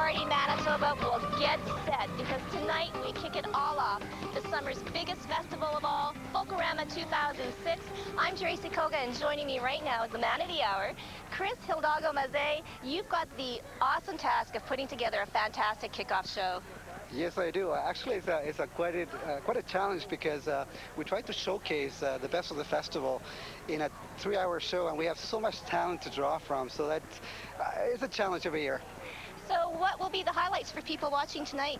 party, Manitoba. Well, get set, because tonight we kick it all off. The summer's biggest festival of all, Folklorama 2006. I'm Tracy Koga, and joining me right now is the man of the hour, Chris Hidalgo-Mazet. You've got the awesome task of putting together a fantastic kickoff show. Yes, I do. Actually, it's quite a challenge because we try to showcase the best of the festival in a 3-hour show, and we have so much talent to draw from. So that it's a challenge every year. So what will be the highlights for people watching tonight?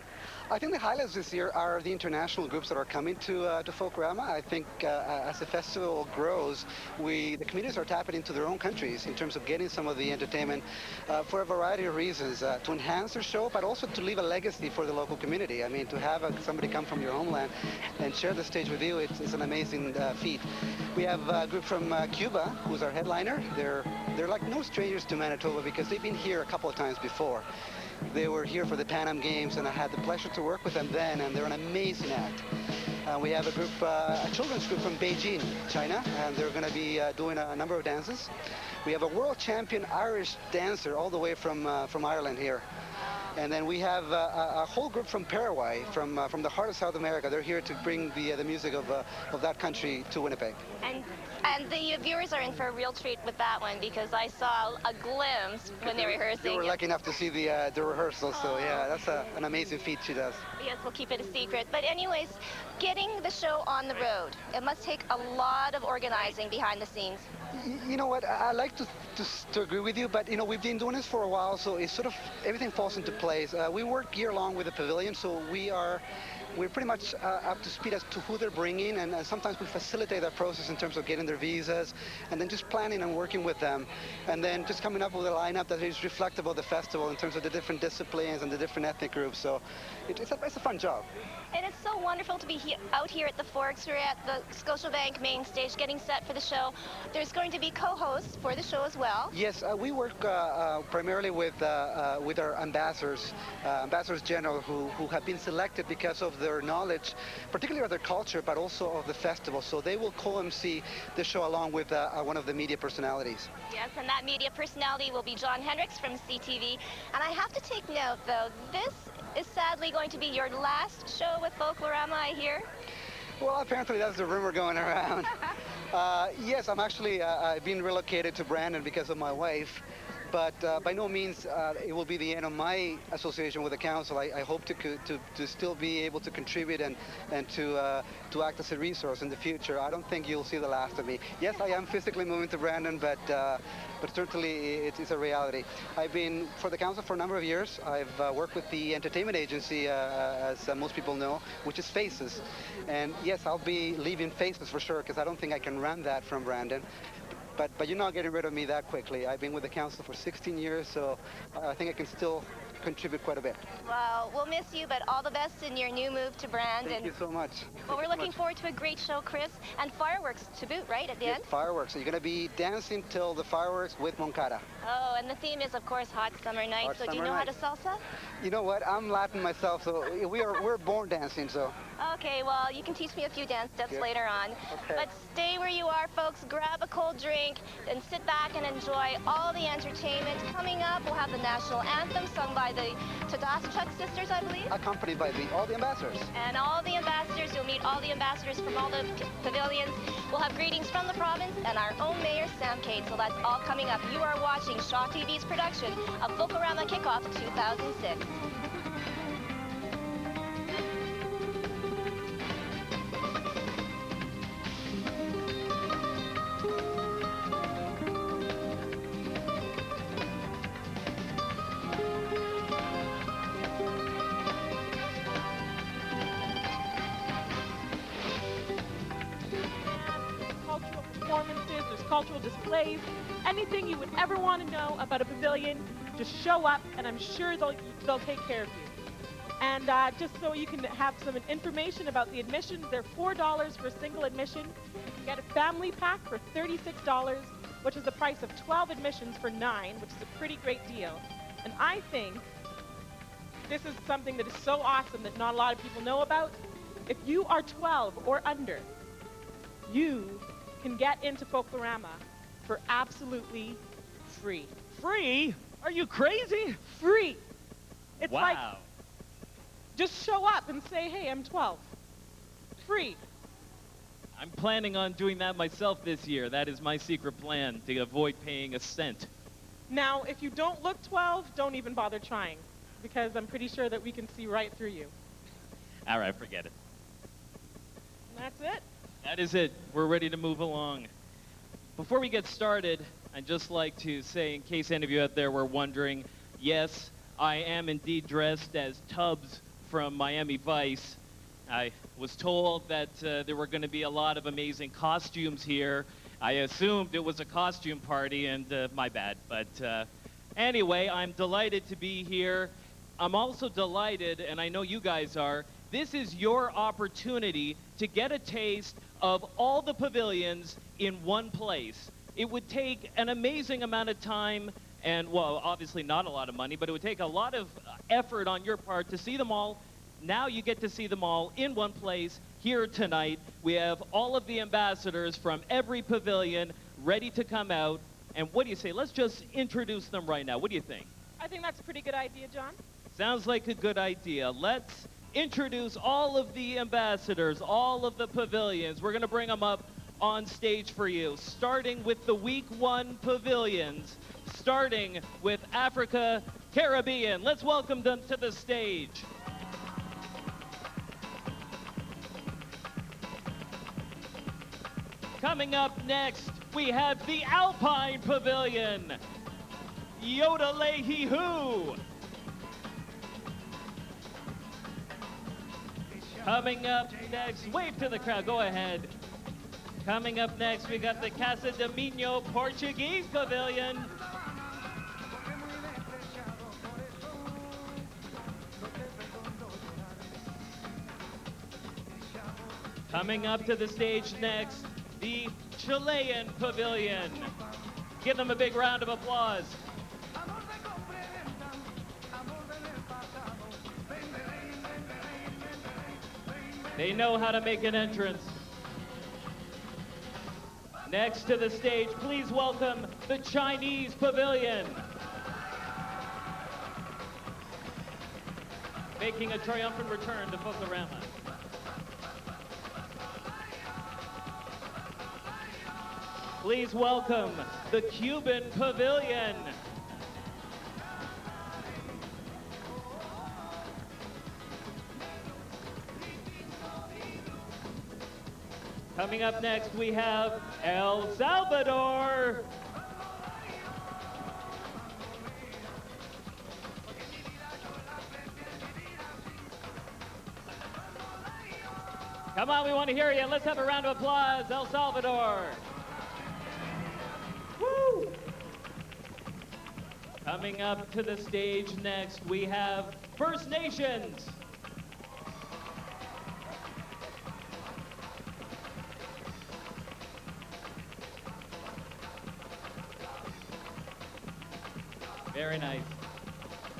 I think the highlights this year are the international groups that are coming to Folklorama. I think as the festival grows, the communities are tapping into their own countries in terms of getting some of the entertainment for a variety of reasons, to enhance their show, but also to leave a legacy for the local community. I mean, to have somebody come from your homeland and share the stage with you, it's an amazing feat. We have a group from Cuba, who's our headliner. They're like no strangers to Manitoba because they've been here a couple of times before. They were here for the Pan Am Games, and I had the pleasure to work with them then, and they're an amazing act. We have a children's group from Beijing, China, and they're going to be doing a number of dances. We have a world champion Irish dancer all the way from Ireland here. And then we have a whole group from Paraguay, from the heart of South America. They're here to bring the music of that country to Winnipeg. And the viewers are in for a real treat with that one, because I saw a glimpse when they were rehearsing. They were lucky enough to see the rehearsal, so yeah, that's an amazing feat she does. Yes, we'll keep it a secret. But anyways, getting the show on the road, it must take a lot of organizing behind the scenes. You know what, I like to agree with you, but you know, we've been doing this for a while, so it's sort of, everything falls into place. We work year-long with the pavilion, so we're pretty much up to speed as to who they're bringing, and sometimes we facilitate that process in terms of getting their visas, and then just planning and working with them, and then just coming up with a lineup that is reflective of the festival in terms of the different disciplines and the different ethnic groups. So it's a fun job. And it's so wonderful to be out here at the Forks. We're at the Scotiabank main stage getting set for the show. There's going to be co-hosts for the show as well. Yes, we work primarily with our ambassadors, ambassadors general, who have been selected because of their knowledge, particularly of their culture, but also of the festival. So they will co-MC the show along with one of the media personalities. Yes, and that media personality will be John Hendricks from CTV. And I have to take note, though, this is sadly going to be your last show with Folklorama, I hear. Well, apparently that's the rumor going around. Yes, I'm actually I've been relocated to Brandon because of my wife, but by no means it will be the end of my association with the council. I hope to still be able to contribute and to act as a resource in the future. I don't think you'll see the last of me. Yes, I am physically moving to Brandon, but certainly it's a reality. I've been for the council for a number of years. I've worked with the entertainment agency, as most people know, which is Faces. And yes, I'll be leaving Faces for sure, because I don't think I can run that from Brandon. But you're not getting rid of me that quickly. I've been with the council for 16 years, so I think I can still contribute quite a bit. Well, we'll miss you, but all the best in your new move to Brandon. Thank you so much. Well, we're looking forward to a great show, Chris, and fireworks to boot, right, at the end? Fireworks. So you're going to be dancing till the fireworks with Moncada. Oh, and the theme is, of course, Hot Summer Night. So do you know how to salsa? You know what? I'm Latin myself, so we're born dancing, so. Okay, well, you can teach me a few dance steps later on. Okay. But stay where you are, folks. Grab a cold drink and sit back and enjoy all the entertainment. Coming up, we'll have the national anthem sung by the Tadaschuk sisters, I believe. Accompanied by all the ambassadors. And all the ambassadors. You'll meet all the ambassadors from all the pavilions. We'll have greetings from the province and our own mayor, Sam Cade. So that's all coming up. You are watching Shaw TV's production of Folklorama Kickoff 2006. Performances, there's cultural displays, anything you would ever want to know about a pavilion, just show up and I'm sure they'll take care of you. And just so you can have some information about the admissions, they're $4 for single admission. You get a family pack for $36, which is the price of 12 admissions for 9, which is a pretty great deal. And I think this is something that is so awesome that not a lot of people know about. If you are 12 or under, you can get into Folklorama for absolutely free. Free? Are you crazy? Free. like, Wow. just show up and say, hey, I'm 12. Free. I'm planning on doing that myself this year. That is my secret plan, to avoid paying a cent. Now, if you don't look 12, don't even bother trying, because I'm pretty sure that we can see right through you. All right, forget it. And that's it. That is it. We're ready to move along. Before we get started, I'd just like to say, in case any of you out there were wondering, yes, I am indeed dressed as Tubbs from Miami Vice. I was told that there were going to be a lot of amazing costumes here. I assumed it was a costume party, and my bad. But anyway, I'm delighted to be here. I'm also delighted, and I know you guys are, this is your opportunity to get a taste of all the pavilions in one place. It would take an amazing amount of time and, well, obviously not a lot of money, but it would take a lot of effort on your part to see them all. Now you get to see them all in one place here tonight. We have all of the ambassadors from every pavilion ready to come out. And what do you say? Let's just introduce them right now. What do you think? I think that's a pretty good idea, John. Sounds like a good idea. Let's introduce all of the ambassadors, all of the pavilions. We're going to bring them up on stage for you, starting with the Week 1 pavilions, starting with Africa, Caribbean. Let's welcome them to the stage. Coming up next, we have the Alpine Pavilion. Yodelehi-hoo. Coming up next, wave to the crowd, go ahead. Coming up next, we got the Casa de Minho Portuguese Pavilion. Coming up to the stage next, the Chilean Pavilion. Give them a big round of applause. They know how to make an entrance. Next to the stage, please welcome the Chinese Pavilion. Making a triumphant return to Folklorama. Please welcome the Cuban Pavilion. Coming up next, we have El Salvador. Come on, we want to hear you. Let's have a round of applause, El Salvador. Woo! Coming up to the stage next, we have First Nations. Very nice.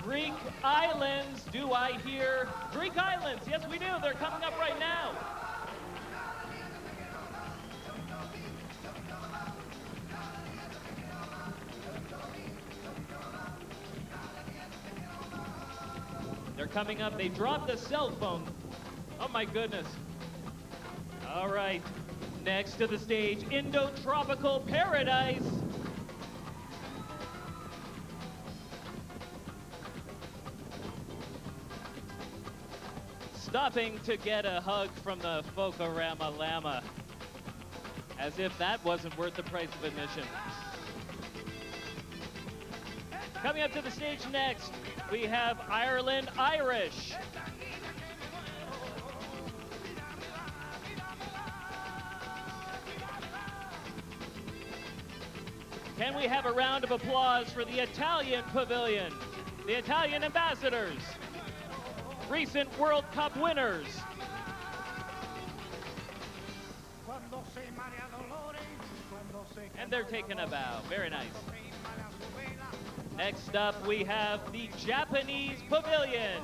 Greek Islands, do I hear? Greek Islands, yes we do, they're coming up right now. They're coming up, they dropped the cell phone. Oh my goodness. All right, next to the stage, Indo-Tropical Paradise. Stopping to get a hug from the Folklorama Llama. As if that wasn't worth the price of admission. Coming up to the stage next, we have Ireland Irish. Can we have a round of applause for the Italian Pavilion, the Italian ambassadors, recent World Cup winners? And they're taking a bow. Very nice. Next up, we have the Japanese Pavilion.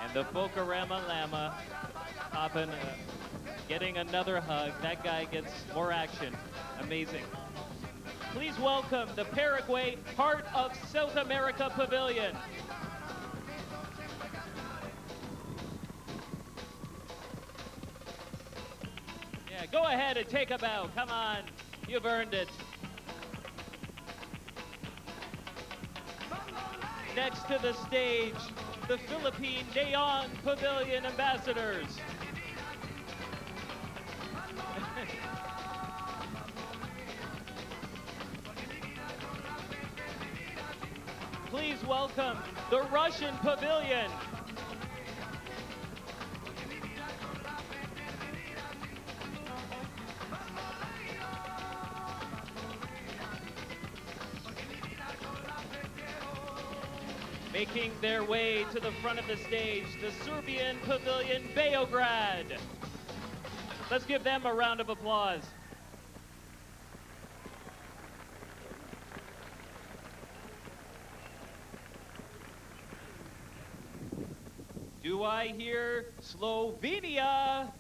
And the Folklorama Llama Getting another hug. That guy gets more action. Amazing. Please welcome the Paraguay Heart of South America Pavilion. Yeah, go ahead and take a bow. Come on. You've earned it. Next to the stage, the Philippine Neon Pavilion Ambassadors. Please welcome the Russian Pavilion. Making their way to the front of the stage, the Serbian Pavilion Beograd. Let's give them a round of applause. Do I hear Slovenia?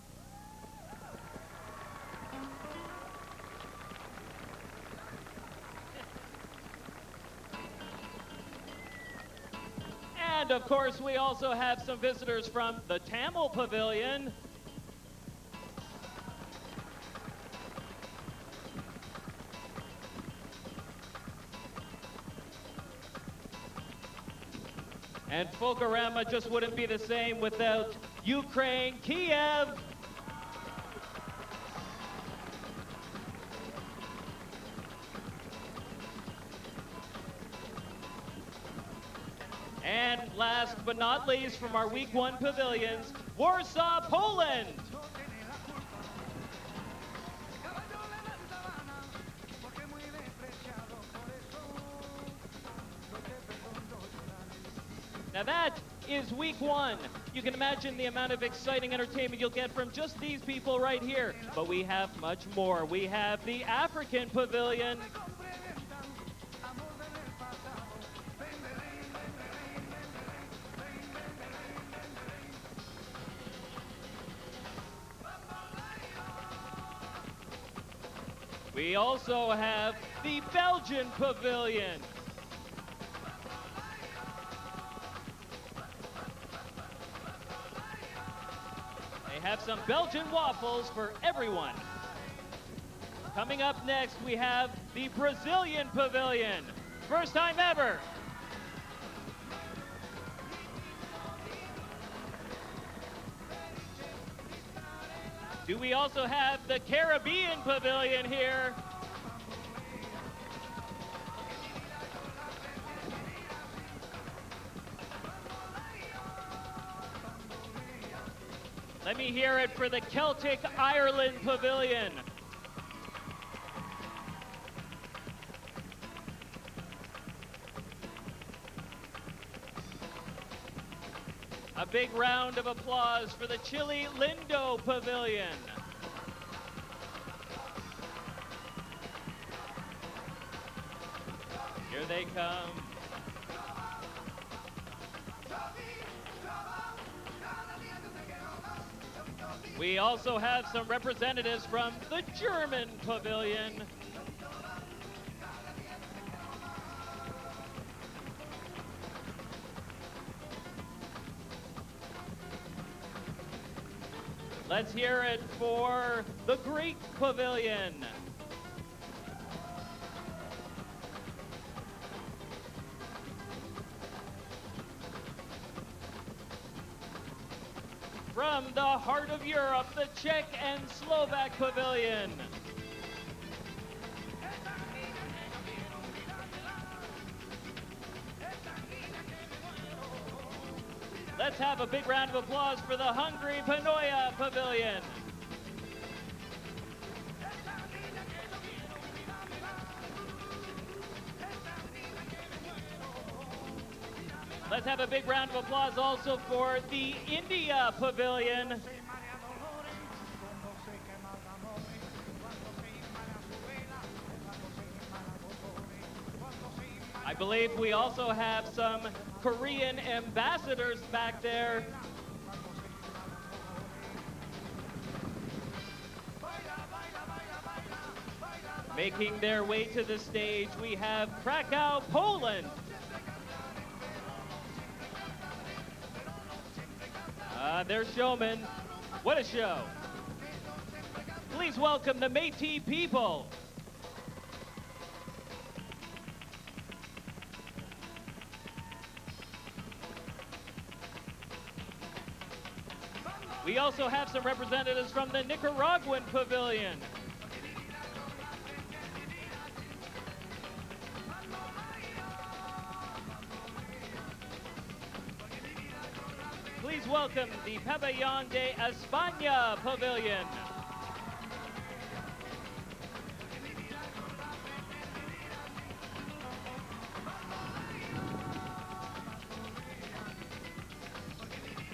And of course, we also have some visitors from the Tamil Pavilion. And Folklorama just wouldn't be the same without Ukraine, Kiev. And last but not least, from our Week 1 pavilions, Warsaw, Poland. Now that is Week 1. You can imagine the amount of exciting entertainment you'll get from just these people right here. But we have much more. We have the African Pavilion. We also have the Belgian Pavilion. They have some Belgian waffles for everyone. Coming up next, we have the Brazilian Pavilion. First time ever. Do we also have the Caribbean Pavilion here? Let me hear it for the Celtic Ireland Pavilion. A big round of applause for the Chile Lindo Pavilion. Here they come. We also have some representatives from the German Pavilion. Let's hear it for the Greek Pavilion. From the heart of Europe, the Czech and Slovak Pavilion. Let's have a big round of applause for the Hungary Panoia Pavilion. Let's have a big round of applause also for the India Pavilion. I believe we also have some Korean ambassadors back there. Making their way to the stage, we have Krakow, Poland. Their showmen. What a show. Please welcome the Métis people. We also have some representatives from the Nicaraguan Pavilion. Please welcome the Pabellón de España Pavilion.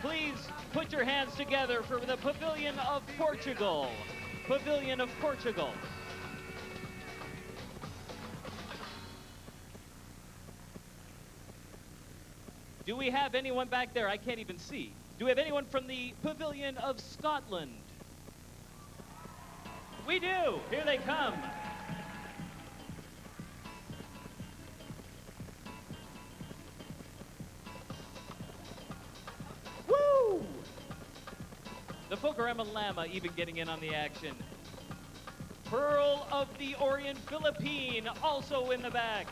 Please put your hands together for the Pavilion of Portugal. Pavilion of Portugal. Do we have anyone back there? I can't even see. Do we have anyone from the Pavilion of Scotland? We do. Here they come. Woo! The Folklorama Llama even getting in on the action. Pearl of the Orient Philippine also in the back.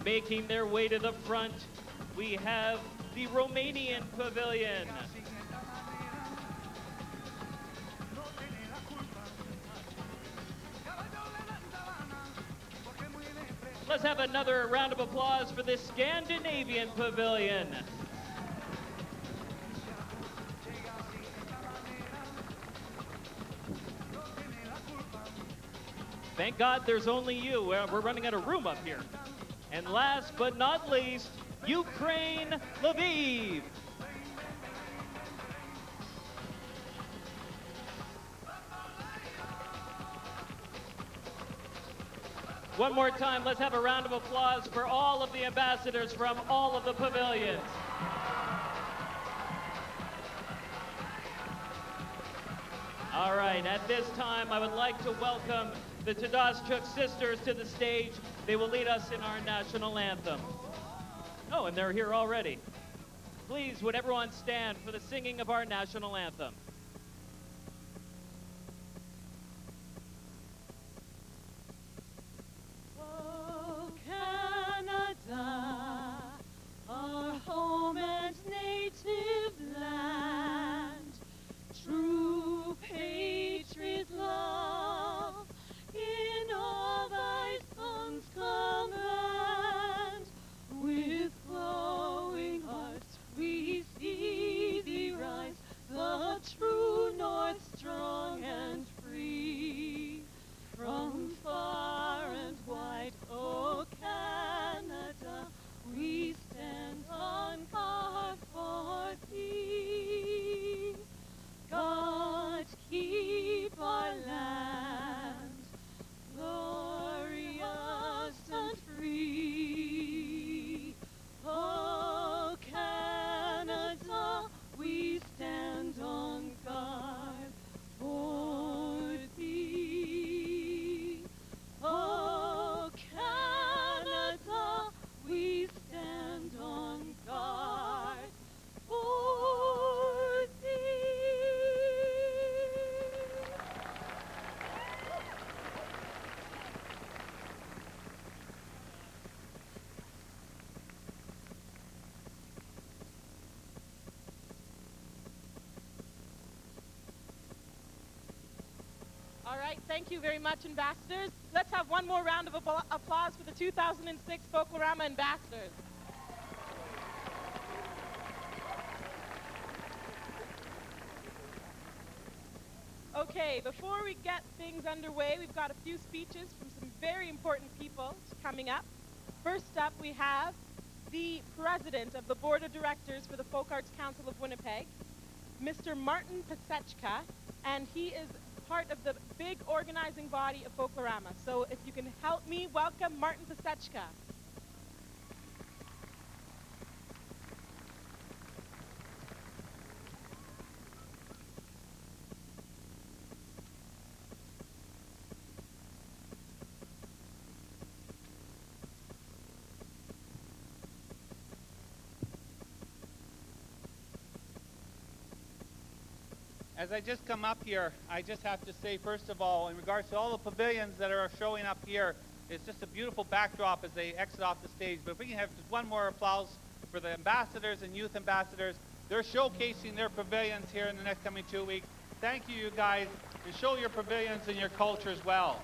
Making their way to the front, we have the Romanian Pavilion. Let's have another round of applause for the Scandinavian Pavilion. Thank God there's only you. We're running out of room up here. And last but not least, Ukraine, Lviv. One more time, let's have a round of applause for all of the ambassadors from all of the pavilions. All right, at this time, I would like to welcome the Tadashchuk sisters to the stage. They will lead us in our national anthem. Oh, and they're here already. Please, would everyone stand for the singing of our national anthem? Oh, Canada, our home and native land, true patriot love, in all thy sons command. With glowing hearts we see thee rise, the true north strong and free. From far and wide, oh Canada, we stand on guard for thee. God keep our land glorious and free. Oh Canada, we stand on guard for thee. Oh Canada, we stand on guard for thee. All right, thank you very much, ambassadors. Let's have one more round of applause for the 2006 Folklorama ambassadors. Okay, before we get things underway, we've got a few speeches from some very important people coming up. First up, we have the president of the board of directors for the Folk Arts Council of Winnipeg, Mr. Martin Pasechka, and he is part of the big organizing body of Folklorama. So if you can help me welcome Martin Pasechka. As I just come up here, I just have to say, first of all, in regards to all the pavilions that are showing up here, it's just a beautiful backdrop as they exit off the stage. But if we can have just one more applause for the ambassadors and youth ambassadors. They're showcasing their pavilions here in the next coming 2 weeks. Thank you, you guys, and show your pavilions and your culture as well.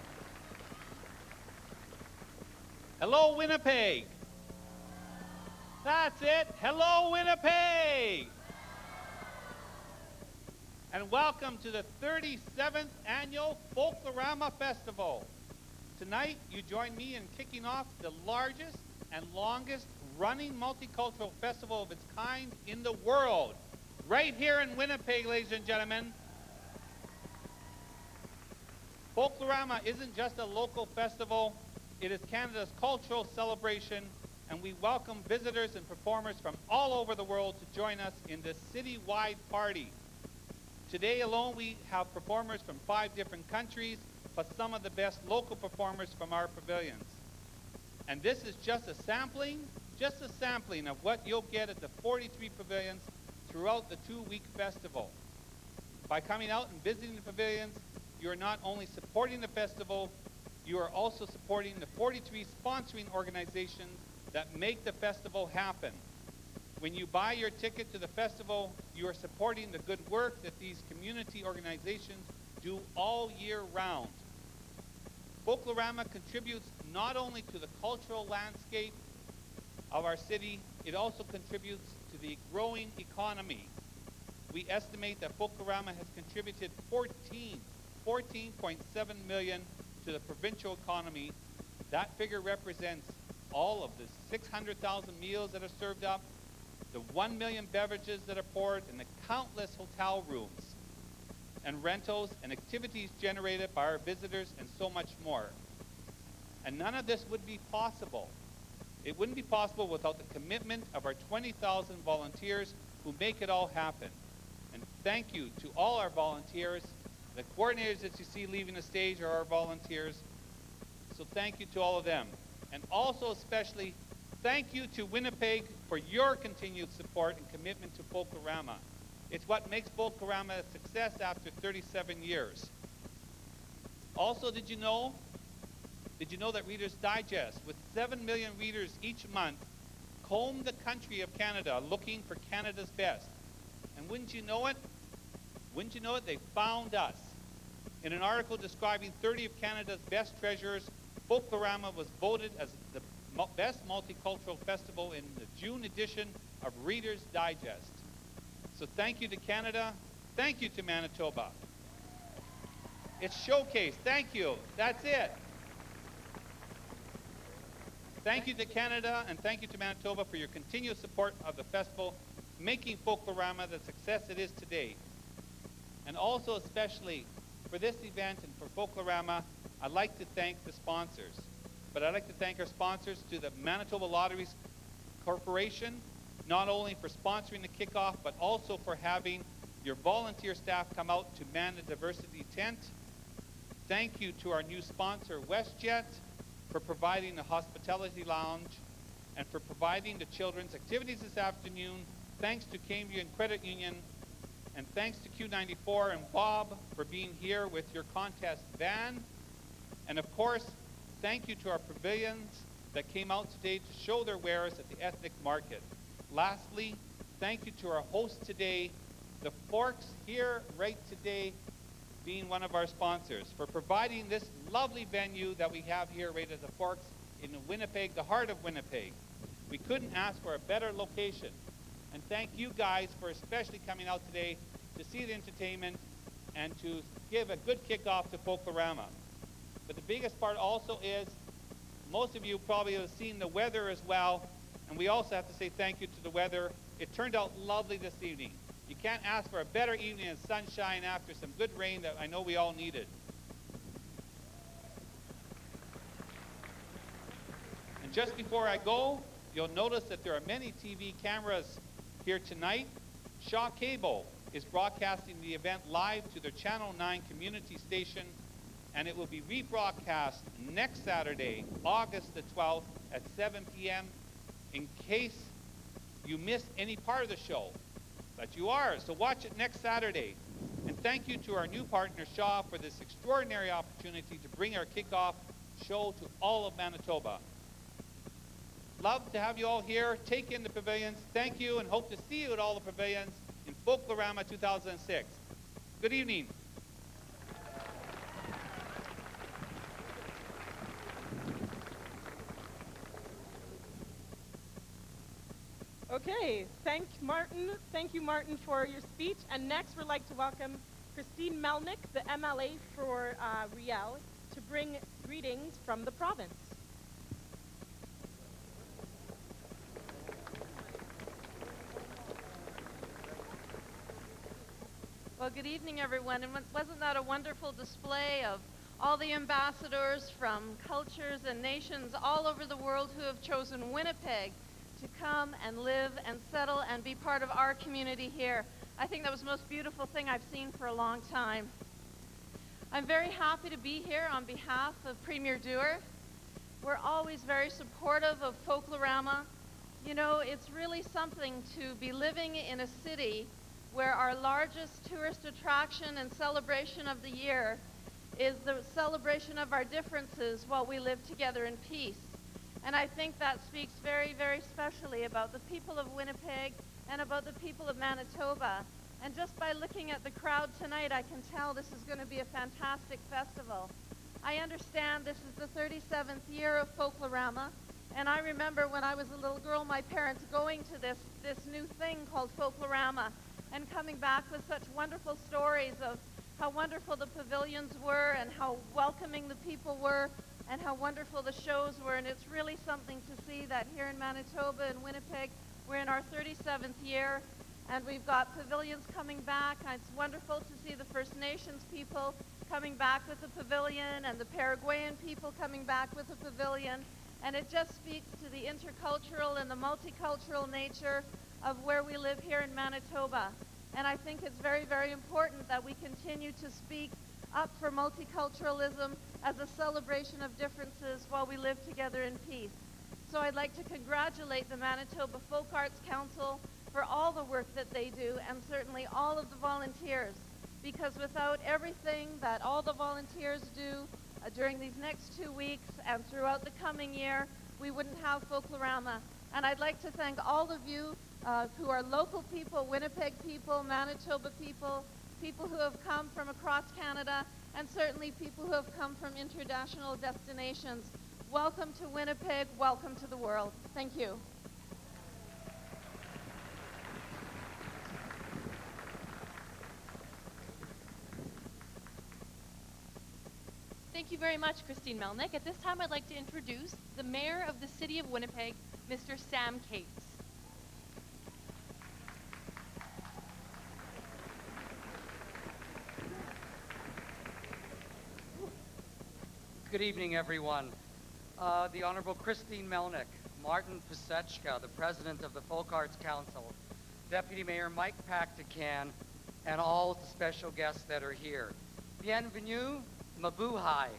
Hello, Winnipeg. That's it. Hello, Winnipeg. And welcome to the 37th Annual Folklorama Festival. Tonight, you join me in kicking off the largest and longest running multicultural festival of its kind in the world. Right here in Winnipeg, ladies and gentlemen. Folklorama isn't just a local festival, it is Canada's cultural celebration, and we welcome visitors and performers from all over the world to join us in this city-wide party. Today alone, we have performers from 5 different countries, plus some of the best local performers from our pavilions. And this is just a sampling of what you'll get at the 43 pavilions throughout the 2-week festival. By coming out and visiting the pavilions, you are not only supporting the festival, you are also supporting the 43 sponsoring organizations that make the festival happen. When you buy your ticket to the festival, you are supporting the good work that these community organizations do all year round. Folklorama contributes not only to the cultural landscape of our city, it also contributes to the growing economy. We estimate that Folklorama has contributed $14.7 million to the provincial economy. That figure represents all of the 600,000 meals that are served up, the 1 million beverages that are poured, and the countless hotel rooms and rentals and activities generated by our visitors, and so much more. And none of this would be possible. It wouldn't be possible without the commitment of our 20,000 volunteers who make it all happen. And thank you to all our volunteers. The coordinators that you see leaving the stage are our volunteers. So thank you to all of them. And also especially, thank you to Winnipeg for your continued support and commitment to Folklorama. It's what makes Folklorama a success after 37 years. Also, did you know that Reader's Digest, with 7 million readers each month, comb the country of Canada looking for Canada's best? And wouldn't you know it, they found us. In an article describing 30 of Canada's best treasures, Folklorama was voted as the best multicultural festival in the June edition of Reader's Digest. So thank you to Canada. Thank you to Manitoba. It's showcased. Thank you. That's it. Thank you to Canada and thank you to Manitoba for your continued support of the festival, making Folklorama the success it is today. And also especially for this event and for Folklorama, I'd like to thank the sponsors. But I'd like to thank our sponsors to the Manitoba Lotteries Corporation, not only for sponsoring the kickoff, but also for having your volunteer staff come out to man the diversity tent. Thank you to our new sponsor, WestJet, for providing the hospitality lounge and for providing the children's activities this afternoon. Thanks to Cambrian Credit Union, and thanks to Q94 and Bob for being here with your contest van. And of course, thank you to our pavilions that came out today to show their wares at the ethnic market. Lastly, thank you to our host today, the Forks here right today, being one of our sponsors, for providing this lovely venue that we have here right at the Forks in Winnipeg, the heart of Winnipeg. We couldn't ask for a better location. And thank you guys for especially coming out today to see the entertainment and to give a good kickoff to Folklorama. But the biggest part also is, most of you probably have seen the weather as well, and we also have to say thank you to the weather. It turned out lovely this evening. You can't ask for a better evening of sunshine after some good rain that I know we all needed. And just before I go, you'll notice that there are many TV cameras here tonight. Shaw Cable is broadcasting the event live to their Channel 9 community station, and it will be rebroadcast next Saturday, August the 12th at 7 p.m. in case you missed any part of the show. But you are, so watch it next Saturday. And thank you to our new partner, Shaw, for this extraordinary opportunity to bring our kickoff show to all of Manitoba. Love to have you all here. Take in the pavilions. Thank you, and hope to see you at all the pavilions in Folklorama 2006. Good evening. Okay, thank you, Martin, for your speech. And next, we'd like to welcome Christine Melnick, the MLA for Riel, to bring greetings from the province. Well, good evening, everyone. And wasn't that a wonderful display of all the ambassadors from cultures and nations all over the world who have chosen Winnipeg to come and live and settle and be part of our community here? I think that was the most beautiful thing I've seen for a long time. I'm very happy to be here on behalf of Premier Dewar. We're always very supportive of Folklorama. You know, it's really something to be living in a city where our largest tourist attraction and celebration of the year is the celebration of our differences while we live together in peace. And I think that speaks very, very specially about the people of Winnipeg and about the people of Manitoba. And just by looking at the crowd tonight, I can tell this is going to be a fantastic festival. I understand this is the 37th year of Folklorama, and I remember when I was a little girl, my parents going to this new thing called Folklorama and coming back with such wonderful stories of how wonderful the pavilions were and how welcoming the people were and how wonderful the shows were. And it's really something to see that here in Manitoba and Winnipeg, we're in our 37th year, and we've got pavilions coming back. And it's wonderful to see the First Nations people coming back with a pavilion and the Paraguayan people coming back with a pavilion. And it just speaks to the intercultural and the multicultural nature of where we live here in Manitoba. And I think it's very, very important that we continue to speak up for multiculturalism as a celebration of differences while we live together in peace. So I'd like to congratulate the Manitoba Folk Arts Council for all the work that they do, and certainly all of the volunteers, because without everything that all the volunteers do during these next 2 weeks and throughout the coming year, we wouldn't have Folklorama. And I'd like to thank all of you who are local people, Winnipeg people, Manitoba people, people who have come from across Canada, and certainly people who have come from international destinations. Welcome to Winnipeg, welcome to the world. Thank you. Thank you very much, Christine Melnick. At this time, I'd like to introduce the Mayor of the City of Winnipeg, Mr. Sam Cates. Good evening, everyone. The Honorable Christine Melnick, Martin Pasechka, the President of the Folk Arts Council, Deputy Mayor Mike Pactican, and all the special guests that are here. Bienvenue, mabuhay.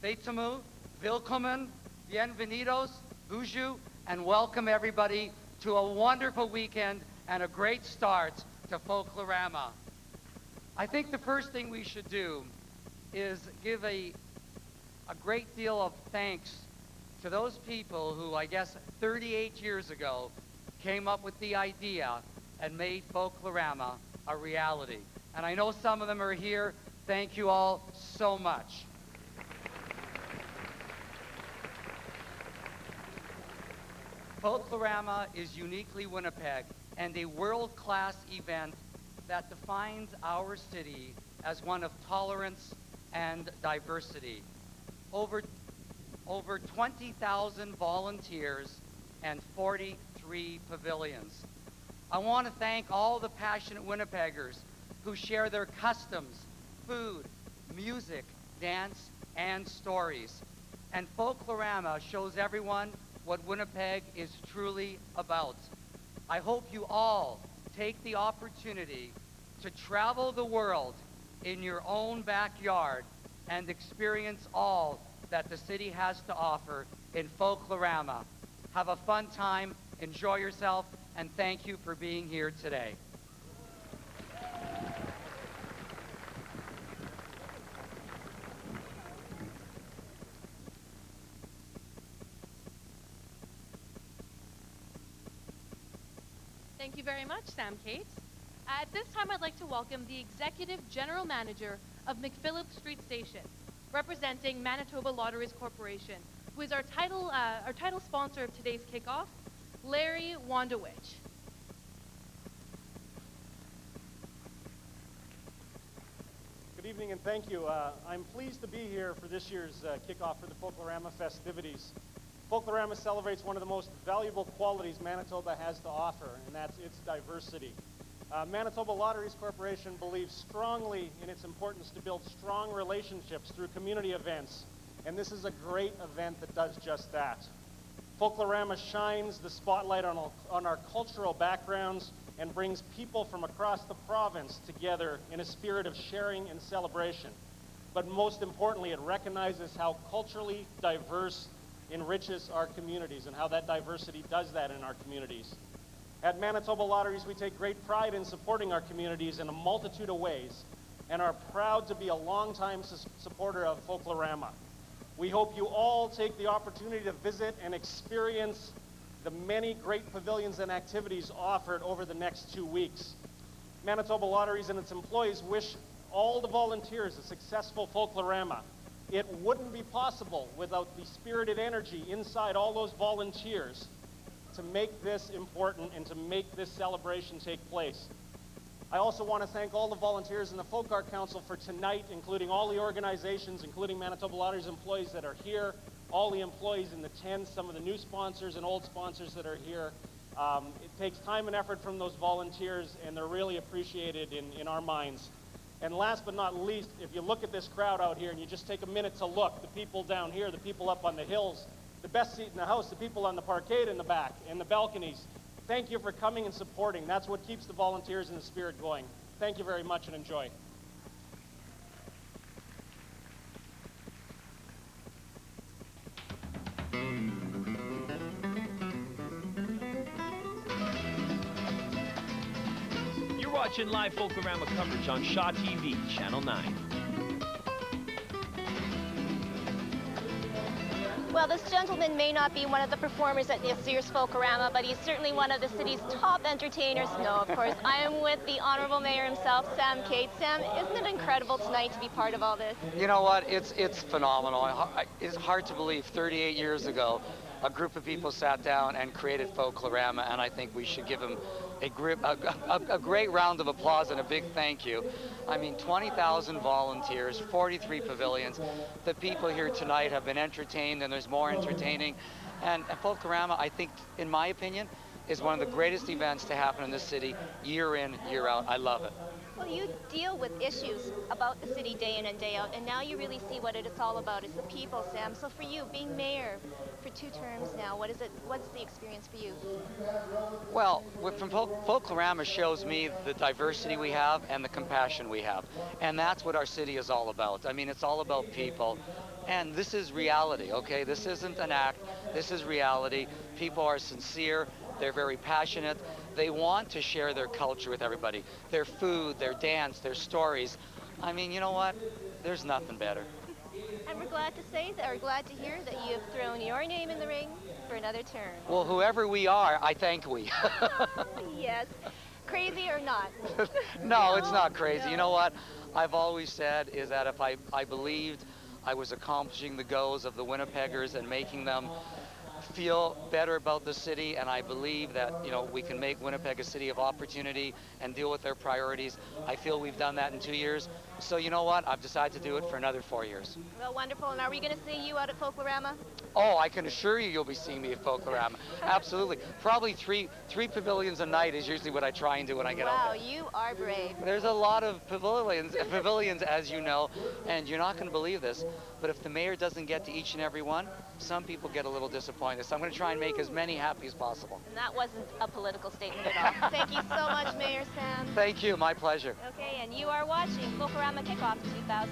Veitamu, willkommen, bienvenidos, buju, and welcome everybody to a wonderful weekend and a great start to Folklorama. I think the first thing we should do is give a great deal of thanks to those people who, I guess, 38 years ago came up with the idea and made Folklorama a reality. And I know some of them are here. Thank you all so much. Folklorama is uniquely Winnipeg and a world-class event that defines our city as one of tolerance and diversity. Over 20,000 volunteers and 43 pavilions. I want to thank all the passionate Winnipeggers who share their customs, food, music, dance, and stories. And Folklorama shows everyone what Winnipeg is truly about. I hope you all take the opportunity to travel the world in your own backyard and experience all that the city has to offer in Folklorama. Have a fun time, enjoy yourself, and thank you for being here today. Thank you very much, Sam Kate. At this time, I'd like to welcome the Executive General Manager of McPhillip Street Station, representing Manitoba Lotteries Corporation, who is our title sponsor of today's kickoff, Larry Wandowich. Good evening and thank you. I'm pleased to be here for this year's kickoff for the Folklorama festivities. Folklorama celebrates one of the most valuable qualities Manitoba has to offer, and that's its diversity. Manitoba Lotteries Corporation believes strongly in its importance to build strong relationships through community events, and this is a great event that does just that. Folklorama shines the spotlight on our cultural backgrounds and brings people from across the province together in a spirit of sharing and celebration. But most importantly, it recognizes how culturally diverse enriches our communities and how that diversity does that in our communities. At Manitoba Lotteries, we take great pride in supporting our communities in a multitude of ways and are proud to be a longtime supporter of Folklorama. We hope you all take the opportunity to visit and experience the many great pavilions and activities offered over the next 2 weeks. Manitoba Lotteries and its employees wish all the volunteers a successful Folklorama. It wouldn't be possible without the spirited energy inside all those volunteers to make this important and to make this celebration take place. I also want to thank all the volunteers in the Folk Art Council for tonight, including all the organizations, including Manitoba Lotteries employees that are here, all the employees in the tents, some of the new sponsors and old sponsors that are here. It takes time and effort from those volunteers, and they're really appreciated in our minds. And last but not least, if you look at this crowd out here and you just take a minute to look, the people down here, the people up on the hills, the best seat in the house, the people on the parkade in the back, and the balconies, thank you for coming and supporting. That's what keeps the volunteers and the spirit going. Thank you very much and enjoy. You're watching live Folklorama coverage on Shaw TV, Channel 9. Well, this gentleman may not be one of the performers at this year's Folklorama, but he's certainly one of the city's top entertainers. No, of course, I am with the Honorable Mayor himself, Sam Kate. Sam, isn't it incredible tonight to be part of all this? You know what? It's phenomenal. It's hard to believe 38 years ago, a group of people sat down and created Folklorama, and I think we should give them a great round of applause and a big thank you. I mean, 20,000 volunteers, 43 pavilions. The people here tonight have been entertained, and there's more entertaining. And Folklorama, I think, in my opinion, is one of the greatest events to happen in this city year in, year out. I love it. Well, you deal with issues about the city day in and day out, and now you really see what it's all about. It's the people, Sam. So for you, being mayor for 2 terms now, what's the experience for you? Well, from Folklorama shows me the diversity we have and the compassion we have. And that's what our city is all about. I mean, it's all about people. And this is reality, okay? This isn't an act. This is reality. People are sincere. They're very passionate. They want to share their culture with everybody. Their food, their dance, their stories. I mean, you know what? There's nothing better. And we're glad to say that, or glad to hear that you've thrown your name in the ring for another term. Well, whoever we are, I thank we. Yes. Crazy or not? No, it's not crazy. No. You know what I've always said is that if I believed I was accomplishing the goals of the Winnipeggers and making them feel better about the city, and I believe that, you know, we can make Winnipeg a city of opportunity and deal with their priorities. I feel we've done that in 2 years. So you know what? I've decided to do it for another 4 years. Well, wonderful. And are we going to see you out at Folklorama? Oh, I can assure you you'll be seeing me at Folklorama. Absolutely. Probably three pavilions a night is usually what I try and do when I get out there. Wow, you are brave. There's a lot of pavilions, as you know, and you're not going to believe this, but if the mayor doesn't get to each and every one, some people get a little disappointed. So I'm going to try and make as many happy as possible. And that wasn't a political statement at all. Thank you so much, Mayor Sam. Thank you. My pleasure. Okay, and you are watching Folklorama Kickoff 2006.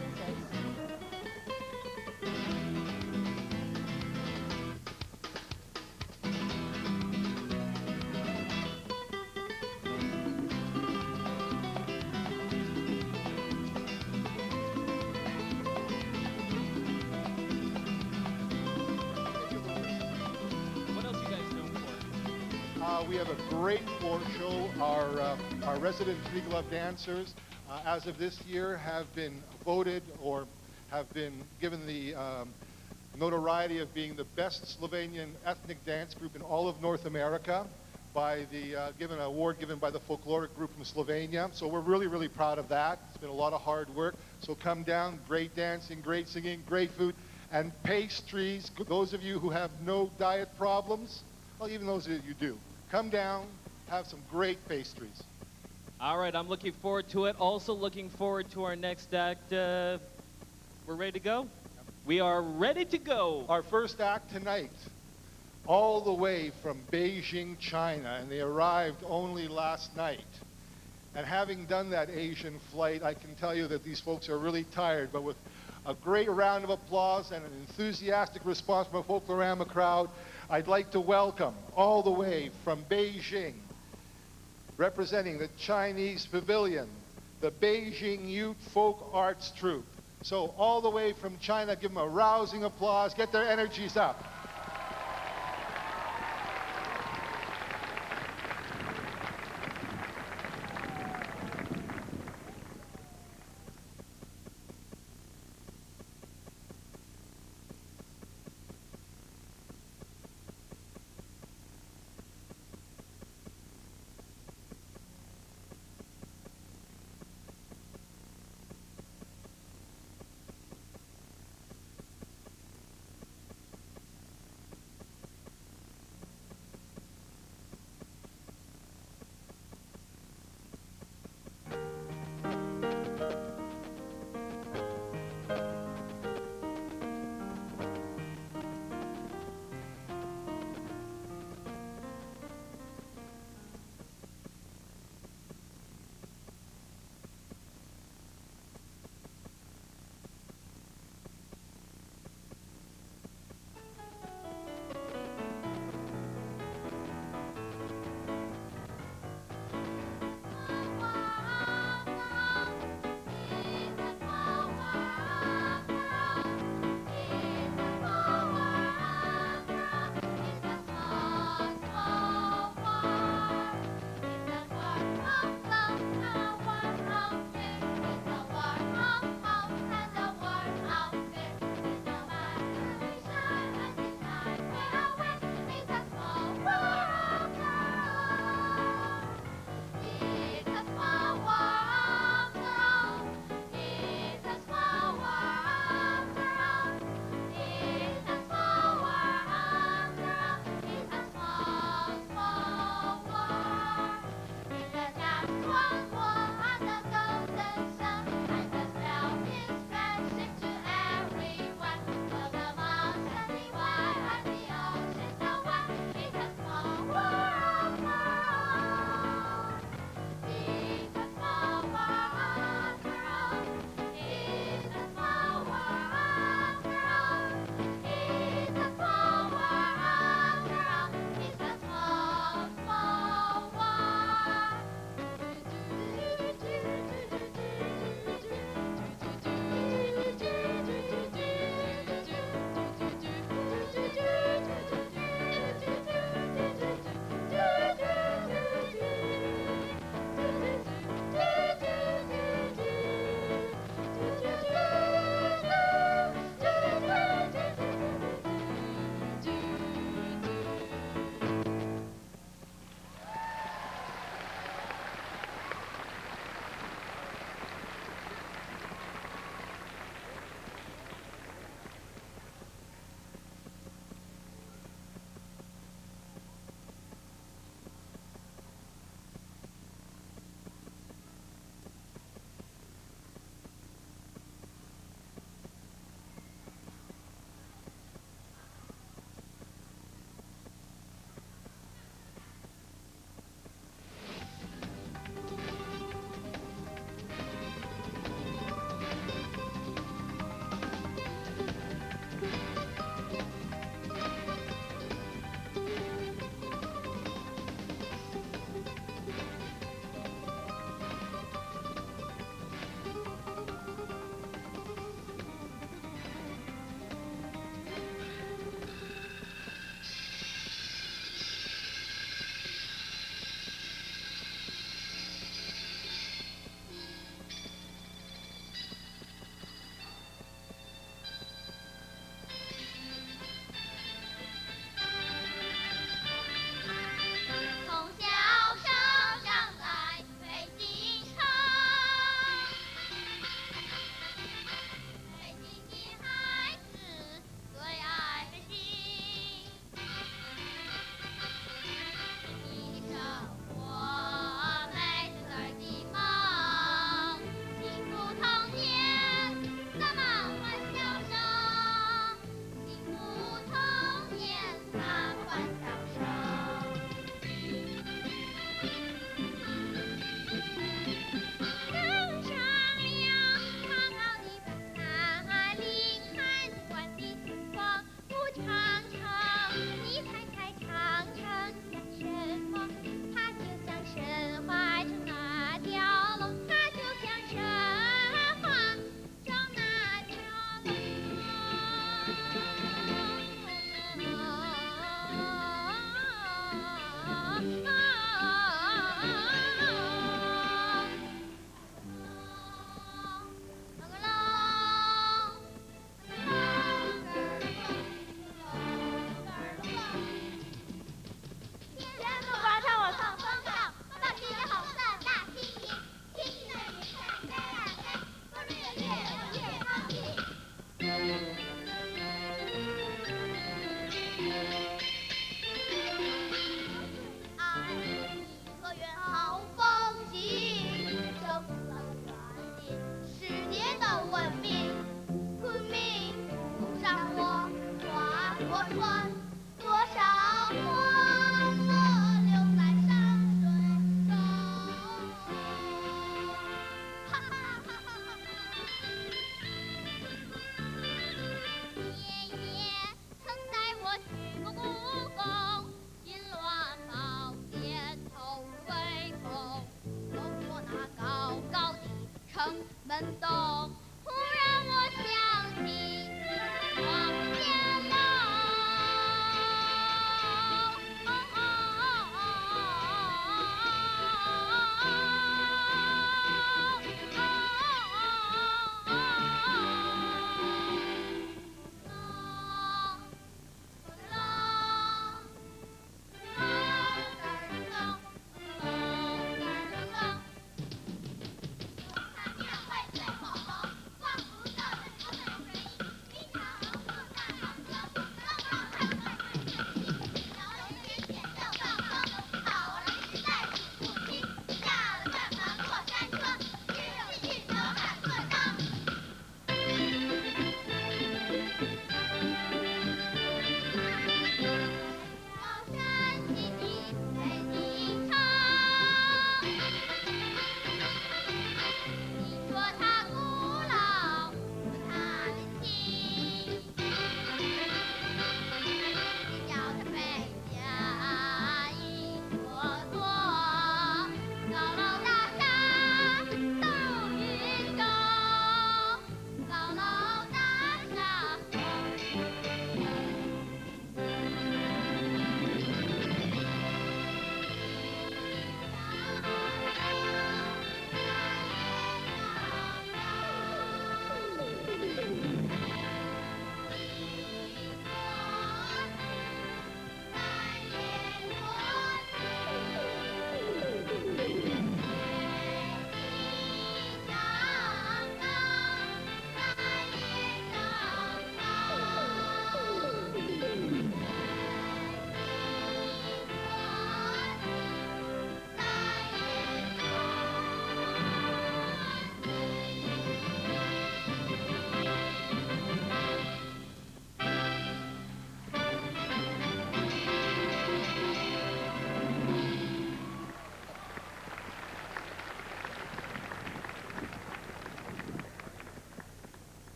We have a great floor show. Our resident three-glove dancers, as of this year, have been voted or have been given the notoriety of being the best Slovenian ethnic dance group in all of North America by the given award given by the folkloric group from Slovenia. So we're really, really proud of that. It's been a lot of hard work. So come down, great dancing, great singing, great food, and pastries. Those of you who have no diet problems, well, even those of you do, come down, have some great pastries. All right, I'm looking forward to it. Also looking forward to our next act. We're ready to go? We are ready to go. Our first act tonight, all the way from Beijing, China, and they arrived only last night. And having done that Asian flight, I can tell you that these folks are really tired, but with a great round of applause and an enthusiastic response from a Folklorama crowd, I'd like to welcome all the way from Beijing, representing the Chinese Pavilion, the Beijing Youth Folk Arts Troupe. So all the way from China, give them a rousing applause, get their energies up.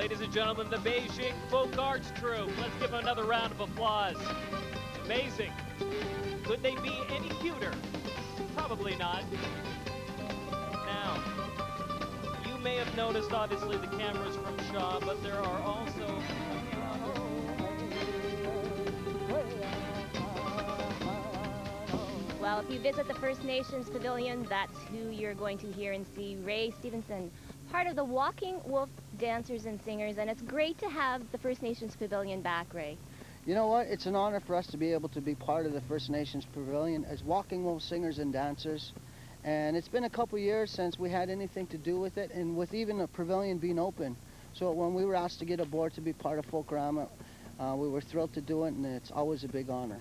Ladies and gentlemen, the Beijing Folk Arts Troupe. Let's give them another round of applause. Amazing. Could they be any cuter? Probably not. Now, you may have noticed, obviously, the cameras from Shaw, but there are also... Well, if you visit the First Nations Pavilion, that's who you're going to hear and see. Ray Stevenson, part of the Walking Wolf Dancers and Singers, and it's great to have the First Nations Pavilion back, Ray. You know what? It's an honor for us to be able to be part of the First Nations Pavilion as Walking Wolf Singers and Dancers. And it's been a couple years since we had anything to do with it, and with even the pavilion being open. So when we were asked to get aboard to be part of Folklorama, we were thrilled to do it, and it's always a big honor.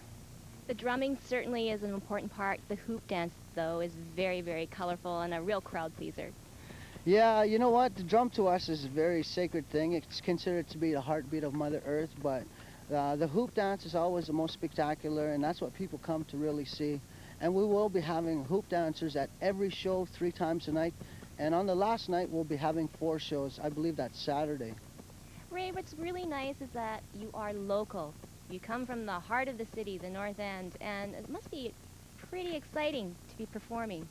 The drumming certainly is an important part. The hoop dance, though, is very, very colorful and a real crowd pleaser. Yeah, you know what? The drum to us is a very sacred thing. It's considered to be the heartbeat of Mother Earth, but the hoop dance is always the most spectacular, and that's what people come to really see. And we will be having hoop dancers at every show 3 times a night, and on the last night we'll be having 4 shows. I believe that's Saturday. Ray, what's really nice is that you are local. You come from the heart of the city, the North End, and it must be pretty exciting to be performing.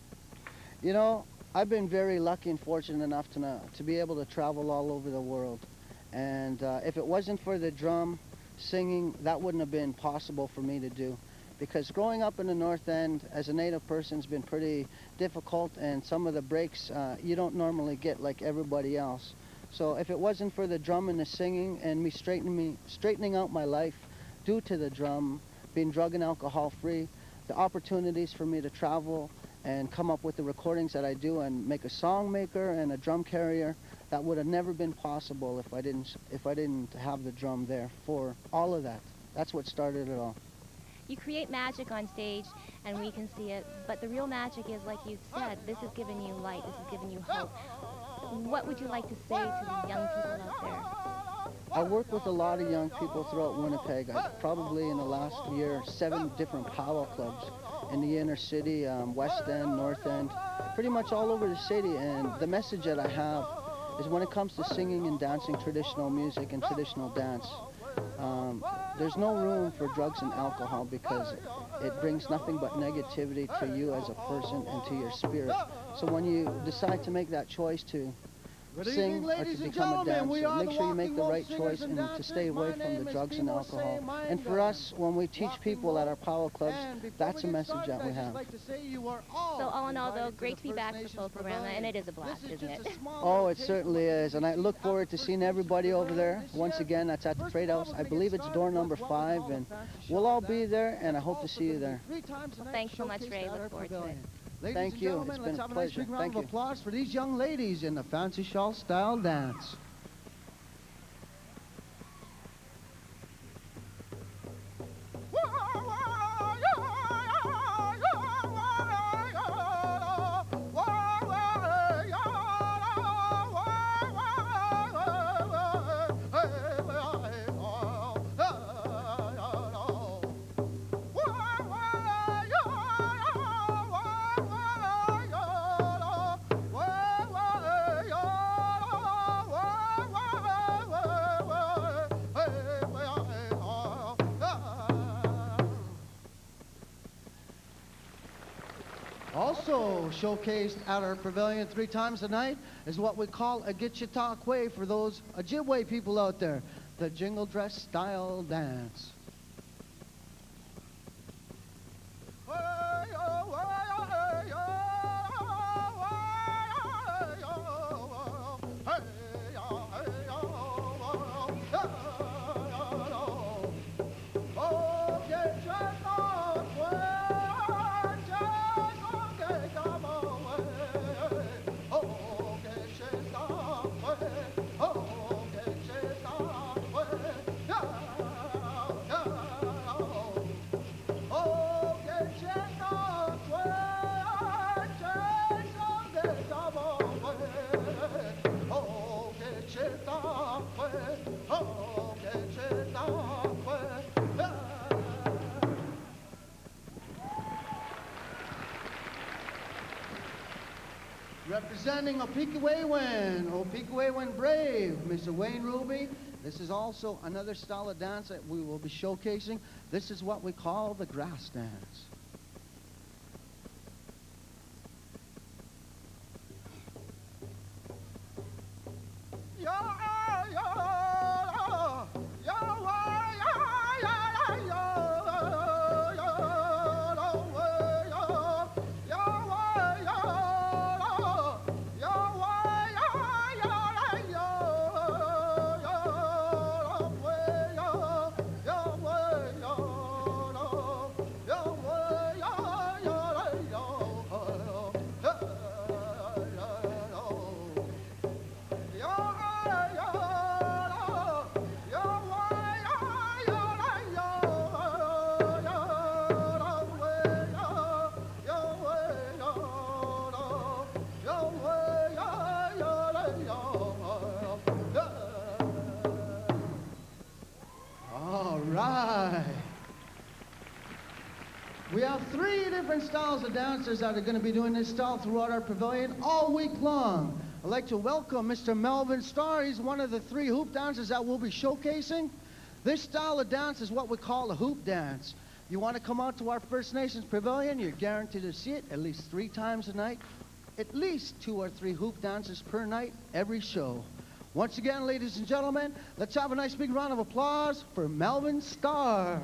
You know, I've been very lucky and fortunate enough to be able to travel all over the world. And if it wasn't for the drum, singing, that wouldn't have been possible for me to do. Because growing up in the North End as a native person has been pretty difficult, and some of the breaks you don't normally get like everybody else. So if it wasn't for the drum and the singing and me straightening out my life due to the drum, being drug and alcohol free, the opportunities for me to travel and come up with the recordings that I do and make a song maker and a drum carrier, that would have never been possible if I didn't have the drum there for all of that. That's what started it all. You create magic on stage, and we can see it, but the real magic is, like you said, this has given you light, this has given you hope. What would you like to say to the young people out there? I work with a lot of young people throughout Winnipeg. Probably in the last year, 7 different powwow clubs in the inner city, West End, North End, pretty much all over the city. And the message that I have is when it comes to singing and dancing traditional music and traditional dance, there's no room for drugs and alcohol because it brings nothing but negativity to you as a person and to your spirit. So when you decide to make that choice to sing or to become a dancer, make sure you make the right choice and to stay away from the drugs and alcohol. And for us, when we teach people at our powwow clubs, that's a message that we have. So all in all, though, great to be back for Folklorama, and it is a blast, isn't it? Oh, it certainly is, and I look forward to seeing everybody over there. Once again, that's at the Trade House. I believe it's door number 5, and we'll all be there, and I hope to see you there. Well, thanks so much, Ray. Look forward to it. Thank you. It's been a pleasure. Let's have a nice big round of applause for these young ladies in the fancy shawl style dance. Also showcased at our pavilion 3 times a night is what we call a Gitchitakwe for those Ojibwe people out there, the jingle dress style dance. representing Opequewin Brave, Mr. Wayne Ruby. This is also another style of dance that we will be showcasing. This is what we call the grass dance. We have 3 different styles of dancers that are going to be doing this style throughout our pavilion all week long. I'd like to welcome Mr. Melvin Starr. He's one of the 3 hoop dancers that we'll be showcasing. This style of dance is what we call a hoop dance. You want to come out to our First Nations pavilion, you're guaranteed to see it at least 3 times a night. At least 2 or 3 hoop dancers per night, every show. Once again, ladies and gentlemen, let's have a nice big round of applause for Melvin Starr.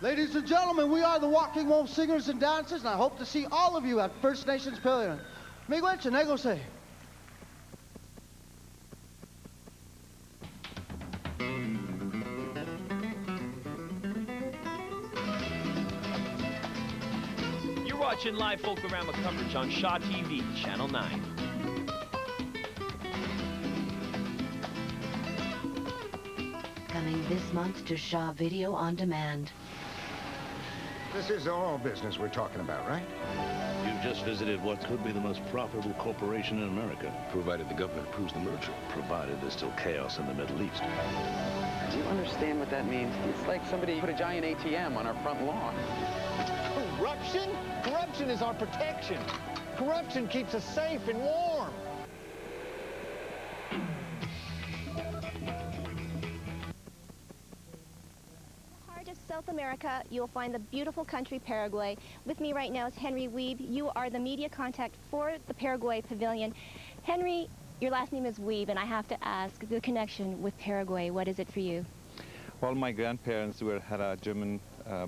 Ladies and gentlemen, we are the Walking Wolf Singers and Dancers, and I hope to see all of you at First Nations Pavilion. Miigwech and Negose. You're watching live Folklorama coverage on Shaw TV, Channel 9. Coming this month to Shaw Video on Demand. This is all business we're talking about, right? You've just visited what could be the most profitable corporation in America, provided the government approves the merger, provided there's still chaos in the Middle East. Do you understand what that means? It's like somebody put a giant ATM on our front lawn. Corruption? Corruption is our protection. Corruption keeps us safe and warm. South America, you'll find the beautiful country Paraguay. With me right now is Henry Wiebe. You are the media contact for the Paraguay Pavilion. Henry, your last name is Wiebe, and I have to ask the connection with Paraguay. What is it for you? Well, my grandparents had a German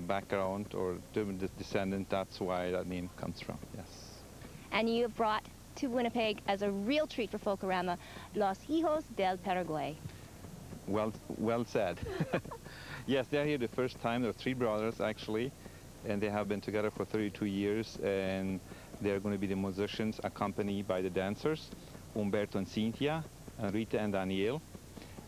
background or German descendant. That's why that name comes from, yes. And you have brought to Winnipeg as a real treat for Folklorama, Los Hijos del Paraguay. Well said. Yes, they're here the first time. There are 3 brothers, actually, and they have been together for 32 years, and they're going to be the musicians accompanied by the dancers, Humberto and Cynthia, and Rita and Daniel.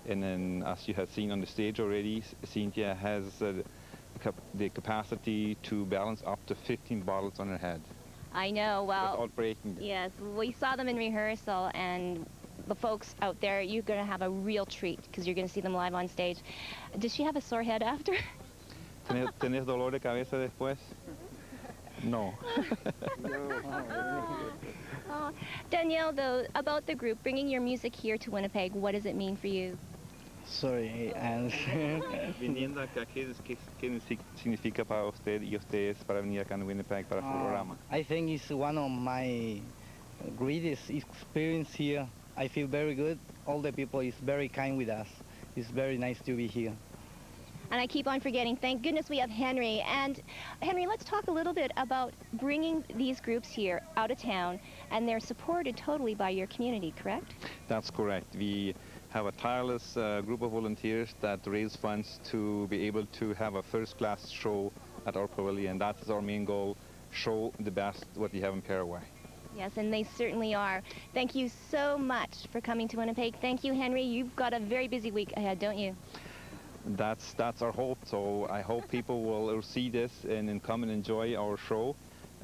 And then, as you have seen on the stage already, Cynthia has the capacity to balance up to 15 bottles on her head. I know, well, without breaking them. Yes, we saw them in rehearsal, and the folks out there, you're going to have a real treat because you're going to see them live on stage. Does she have a sore head after? ¿Tenés dolor de cabeza después? No. Oh, Danielle, though, about the group, bringing your music here to Winnipeg, what does it mean for you? Sorry, Viniendo acá, ¿qué significa para usted y ustedes para venir acá en Winnipeg para Folklorama? I think it's one of my greatest experience here. I feel very good. All the people is very kind with us. It's very nice to be here. And I keep on forgetting, thank goodness we have Henry. And Henry, let's talk a little bit about bringing these groups here out of town, and they're supported totally by your community, correct? That's correct. We have a tireless group of volunteers that raise funds to be able to have a first-class show at our pavilion. That is our main goal, show the best what we have in Paraguay. Yes, and they certainly are. Thank you so much for coming to Winnipeg. Thank you, Henry. You've got a very busy week ahead, don't you? That's our hope. So I hope people will see this and then come and enjoy our show.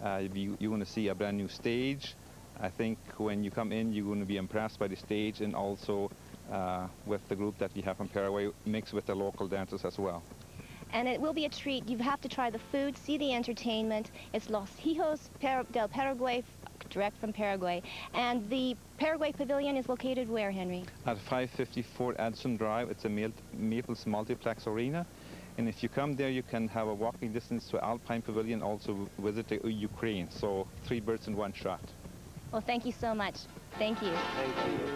You're going to see a brand new stage. I think when you come in, you're going to be impressed by the stage and also with the group that we have from Paraguay, mixed with the local dancers as well. And it will be a treat. You have to try the food, see the entertainment. It's Los Hijos del Paraguay, direct from Paraguay. And the Paraguay Pavilion is located where, Henry? At 554 Addison Drive. It's a Maples Multiplex Arena. And if you come there, you can have a walking distance to Alpine Pavilion, also visit the Ukraine. So 3 birds in 1 shot. Well, thank you so much. Thank you. Thank you.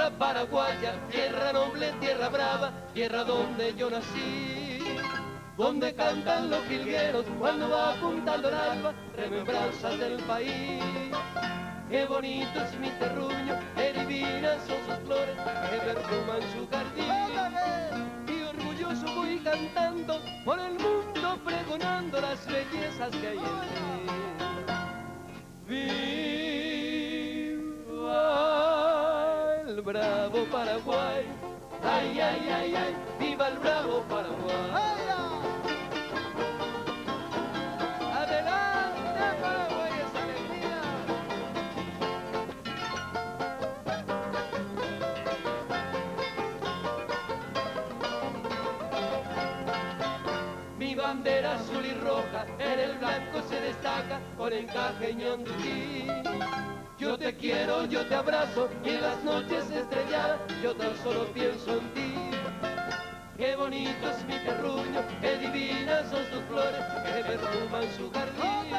tierra paraguaya, tierra noble, tierra brava, tierra donde yo nací, donde cantan los jilgueros cuando va apuntando el alba, remembranzas del país. Qué bonito es mi terruño, qué divinas son sus flores, que perfuman su jardín. Y orgulloso voy cantando por el mundo, pregonando las bellezas que hay en mí. Viva el bravo Paraguay, ay, ay, ay, ay, viva el bravo Paraguay. Adelante Paraguay, es alegría. Mi bandera azul y roja en el blanco se destaca con encaje ñandutí. Yo te quiero, yo te abrazo y en las noches estrelladas yo tan solo pienso en ti. Qué bonito es mi terruño, qué divinas son sus flores que perfuman su jardín.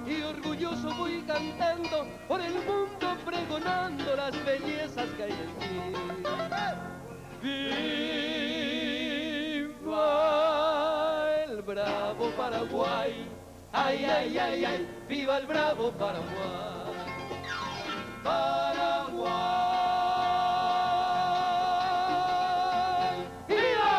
Y orgulloso voy cantando por el mundo, pregonando las bellezas que hay en mí. Viva el bravo Paraguay, ay, ay, ay, ay, viva el bravo Paraguay. Paraguay, ¡viva!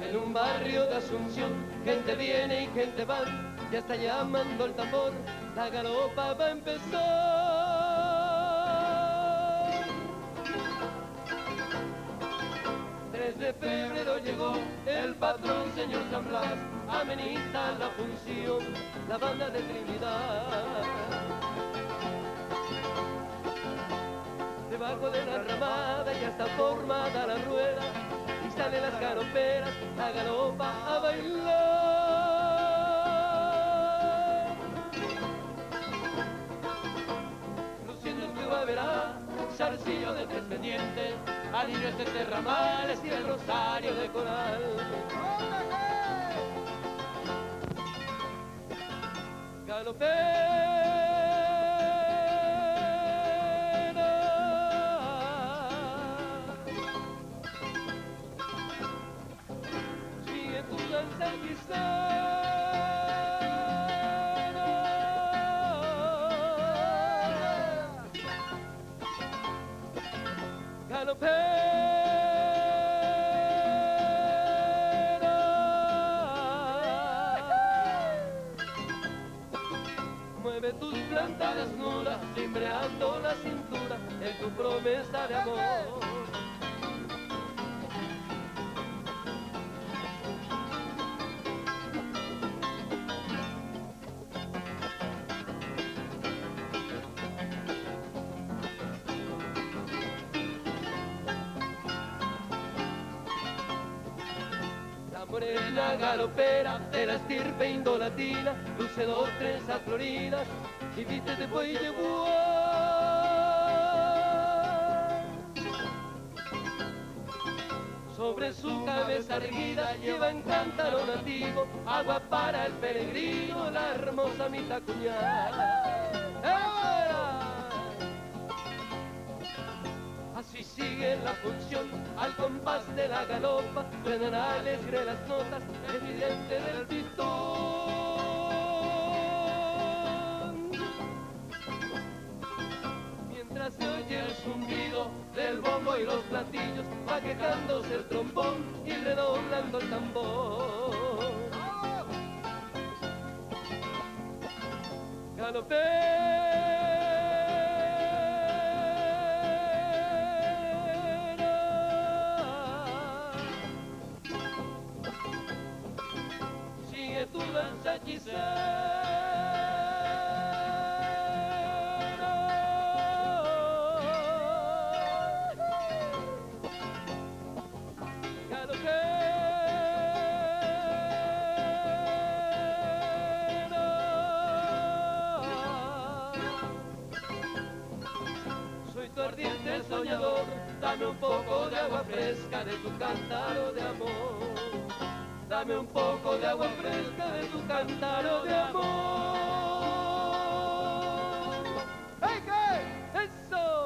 En un barrio de Asunción, gente viene y gente va, ya está llamando el tambor, la galopa va a empezar. 3 de febrero llegó el patrón señor San Blas, ameniza la función, la banda de Trinidad. Debajo de la ramada ya está formada la rueda, y salen las garoperas, la galopa a bailar. Luciendo el primavera, zarcillo de tres pendientes, anillos de ramales y el rosario de coral. Sigue tu danza mueve tus plantas desnudas, cimbreando la cintura en tu promesa de amor. La morena galopera de la estirpe indolatina, luce dos trenzas floridas y viste de buey de búho. Sobre su cabeza erguida lleva en cántaro nativo agua para el peregrino, la hermosa mitad cuñada. Así sigue la función, al compás de la galopa, suenan alegres las notas, evidente del pistón. Mientras se oye el zumbido del bombo y los platillos, va quejándose el trombón y redoblando el tambor. Sigue tu danza hechicera. Soy tu ardiente soñador, dame un poco de agua fresca de tu cántaro de amor. Dame un poco de agua fresca de tu cántaro de amor. ¡Hey, qué! ¡Eso!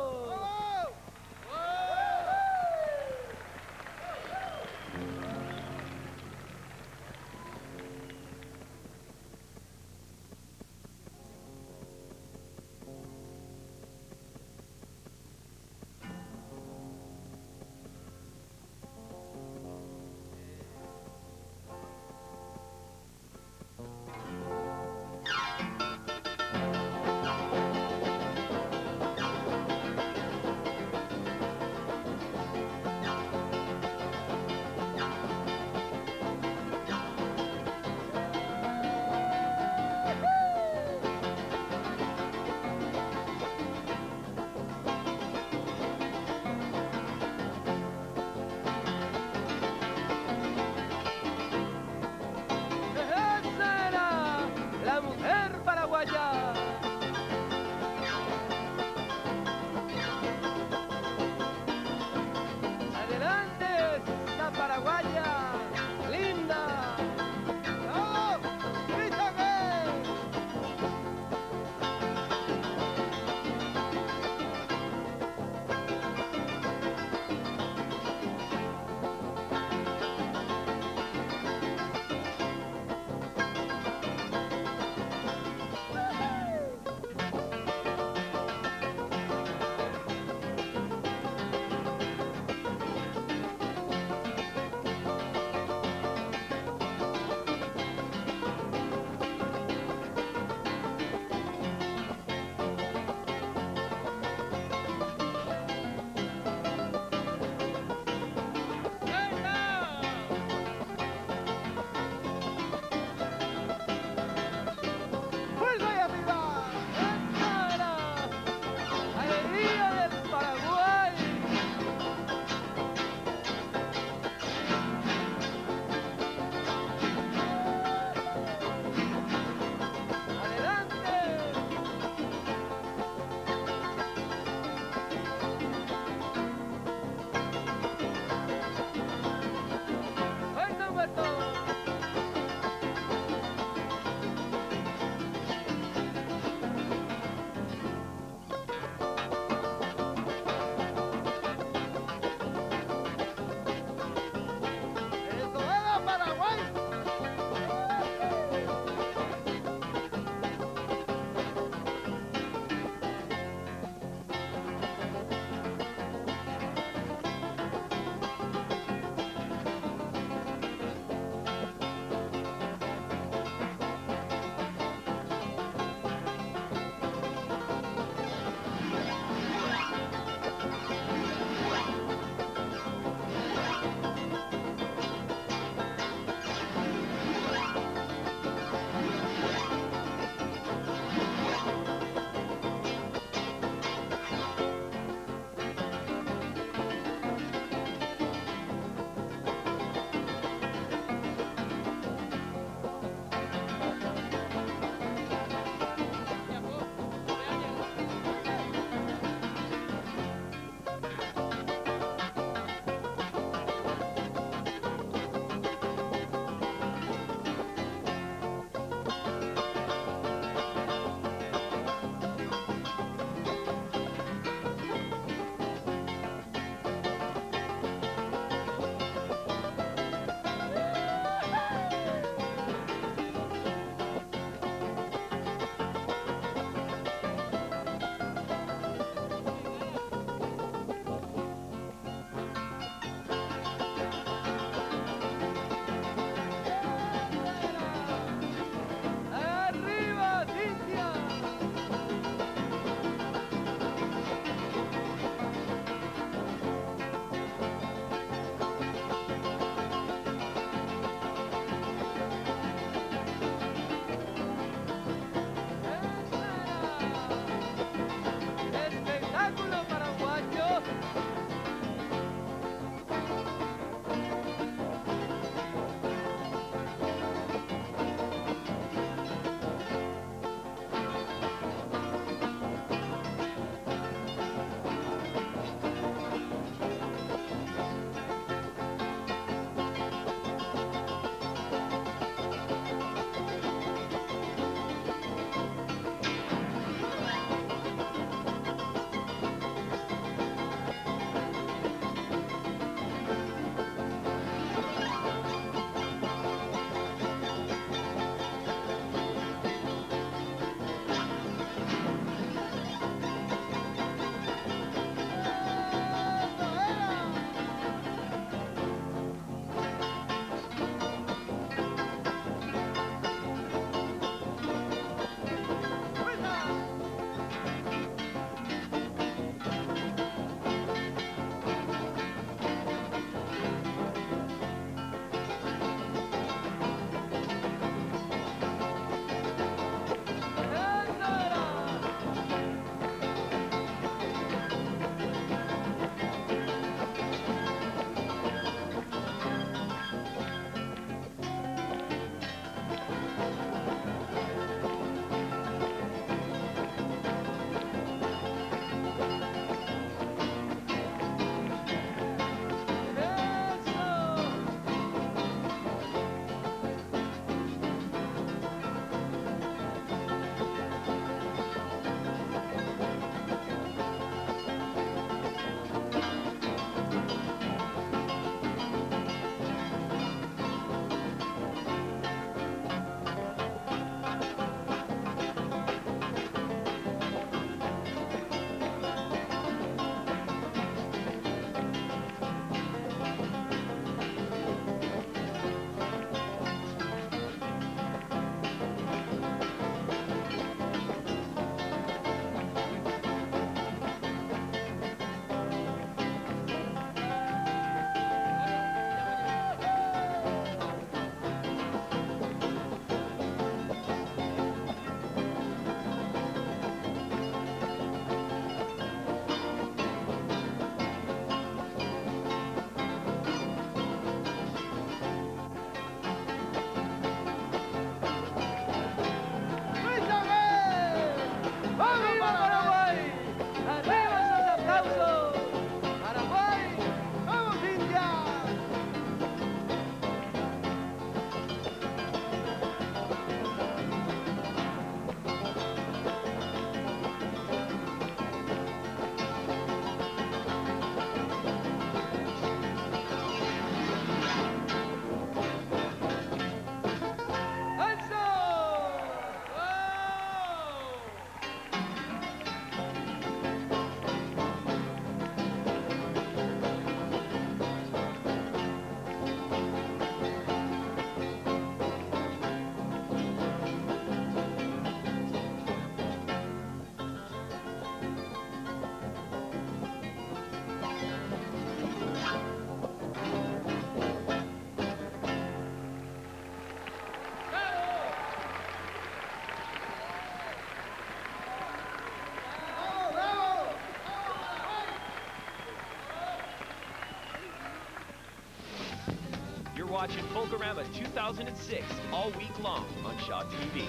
watching Folklorama 2006 all week long on Shaw TV.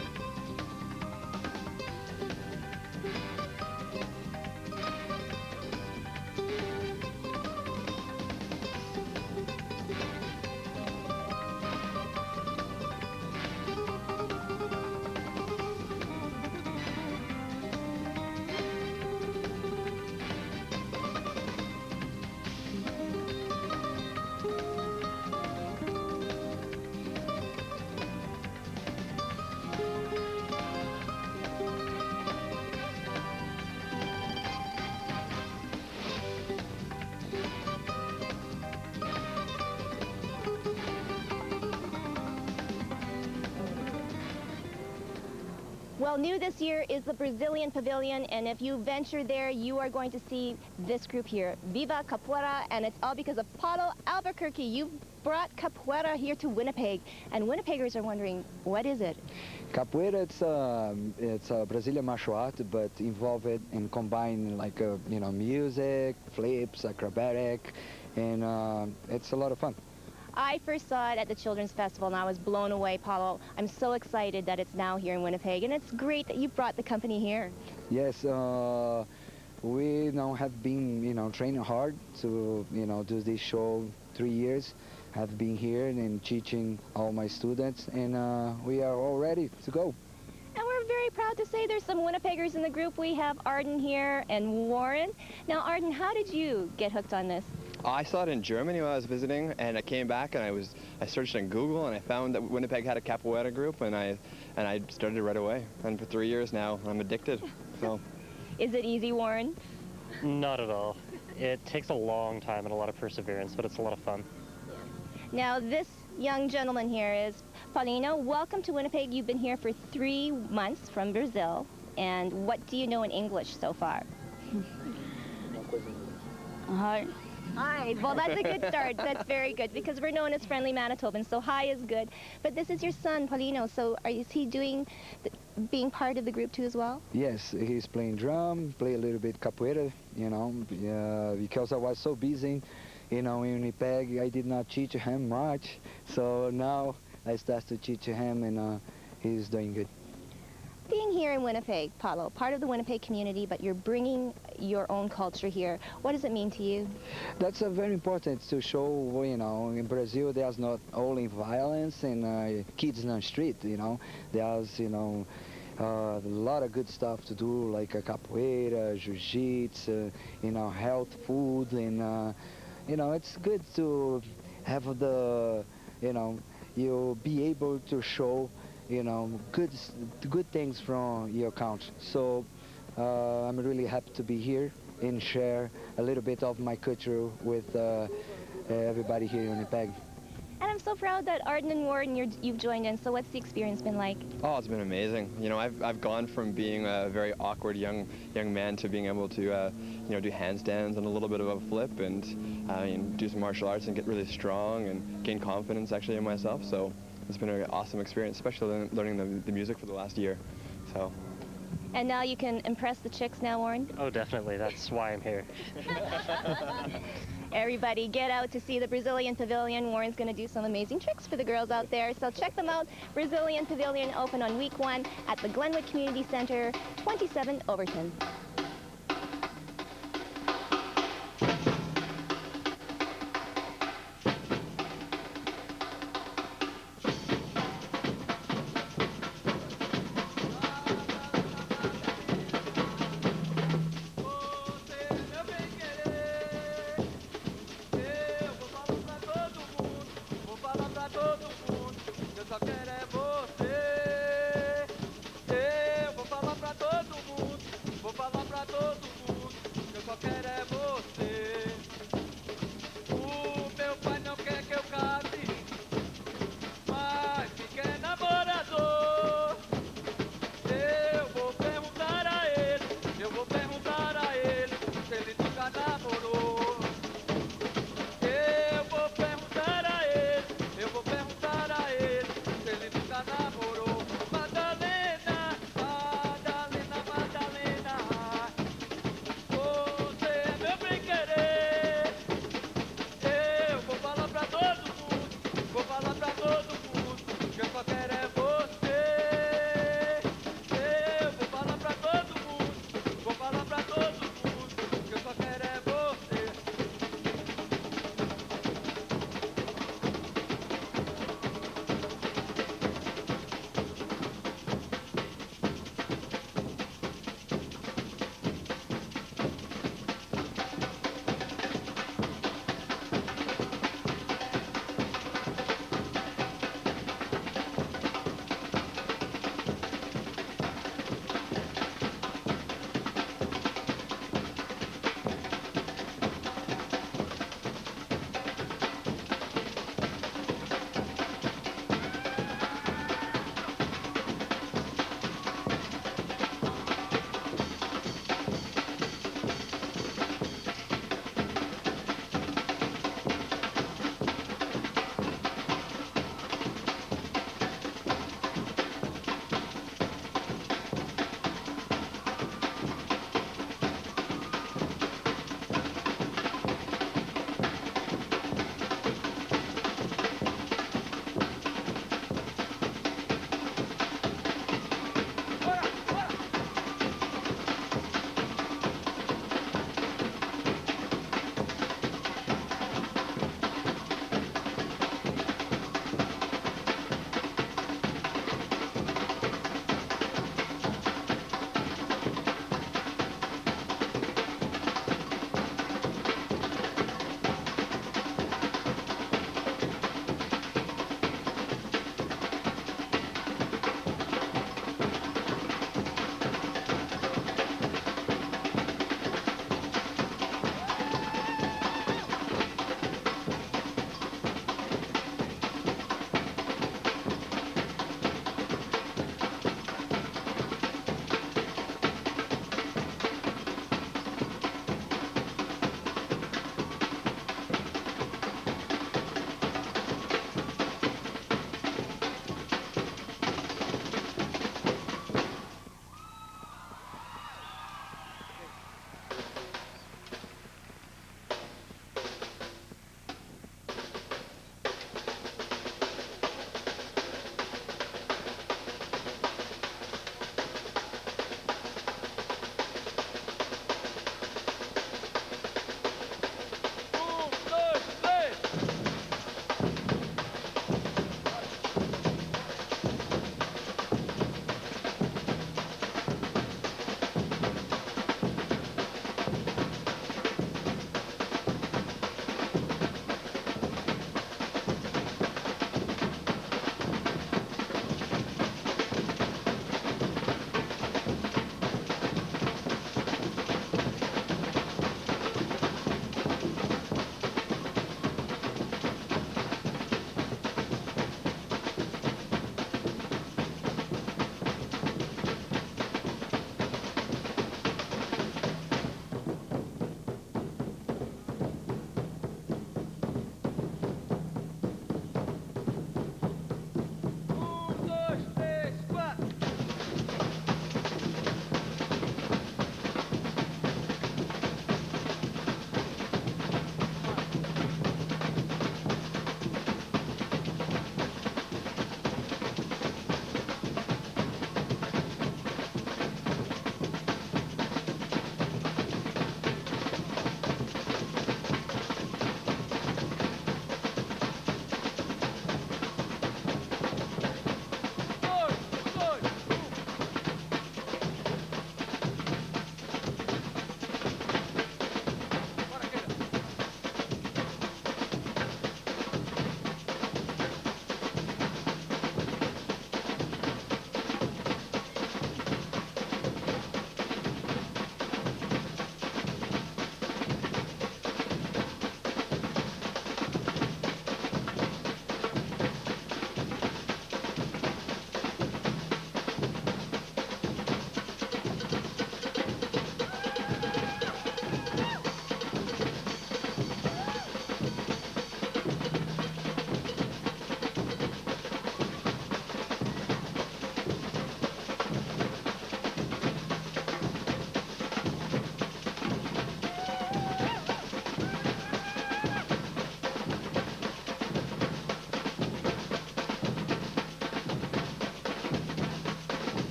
Well, new this year is the Brazilian Pavilion, and if you venture there, you are going to see this group here, Viva Capoeira, and it's all because of Paulo Albuquerque. You brought capoeira here to Winnipeg, and Winnipeggers are wondering, what is it? Capoeira, it's a Brazilian martial art, but involved and combined like music, flips, acrobatic, and it's a lot of fun. I first saw it at the Children's Festival, and I was blown away, Paulo. I'm so excited that it's now here in Winnipeg, and it's great that you brought the company here. Yes, we now have been, training hard to, do this show 3 years. Have been here and teaching all my students, and we are all ready to go. And we're very proud to say there's some Winnipeggers in the group. We have Arden here and Warren. Now, Arden, how did you get hooked on this? I saw it in Germany when I was visiting, and I came back and I searched on Google, and I found that Winnipeg had a capoeira group, and I started right away. And for 3 years now, I'm addicted. So. Is it easy, Warren? Not at all. It takes a long time and a lot of perseverance, but it's a lot of fun. Now, this young gentleman here is Paulino. Welcome to Winnipeg. You've been here for 3 months from Brazil. And what do you know in English so far? Hi. Hi. Well, that's a good start. That's very good, because we're known as friendly Manitobans, so hi is good. But this is your son, Paulino, so is he being part of the group too as well? Yes, he's playing drum, play a little bit capoeira, because I was so busy, in Winnipeg, I did not teach him much. So now I start to teach him, and he's doing good. Being here in Winnipeg, Paulo, part of the Winnipeg community, but you're bringing your own culture here. What does it mean to you? That's very important to show, in Brazil there's not only violence and kids in the street, there's, a lot of good stuff to do, like capoeira, jiu-jitsu, health food, and, it's good to have you'll be able to show good things from your country. So I'm really happy to be here and share a little bit of my culture with everybody here in Winnipeg. And I'm so proud that Arden and Warren, you've joined in. So what's the experience been like? Oh, it's been amazing. I've gone from being a very awkward young man to being able to do handstands and a little bit of a flip and do some martial arts and get really strong and gain confidence actually in myself. So it's been an awesome experience, especially learning the music for the last year. So. And now you can impress the chicks now, Warren? Oh, definitely. That's why I'm here. Everybody get out to see the Brazilian Pavilion. Warren's going to do some amazing tricks for the girls out there. So check them out. Brazilian Pavilion open on week 1 at the Glenwood Community Center, 27 Overton.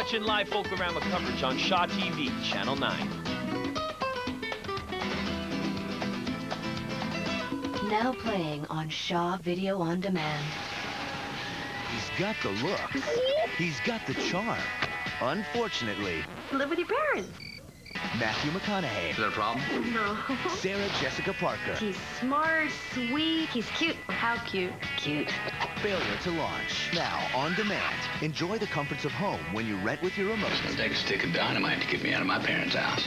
watching live Folklorama coverage on Shaw TV, Channel 9. Now playing on Shaw Video on Demand. He's got the look. He's got the charm. Unfortunately, Live with your parents. Matthew McConaughey. Is that a problem? No. Sarah Jessica Parker. He's smart, sweet, he's cute. How cute? Cute. Failure to launch. Now on demand. Enjoy the comforts of home when you rent with your remote. It's gonna take a stick of dynamite to get me out of my parents' house.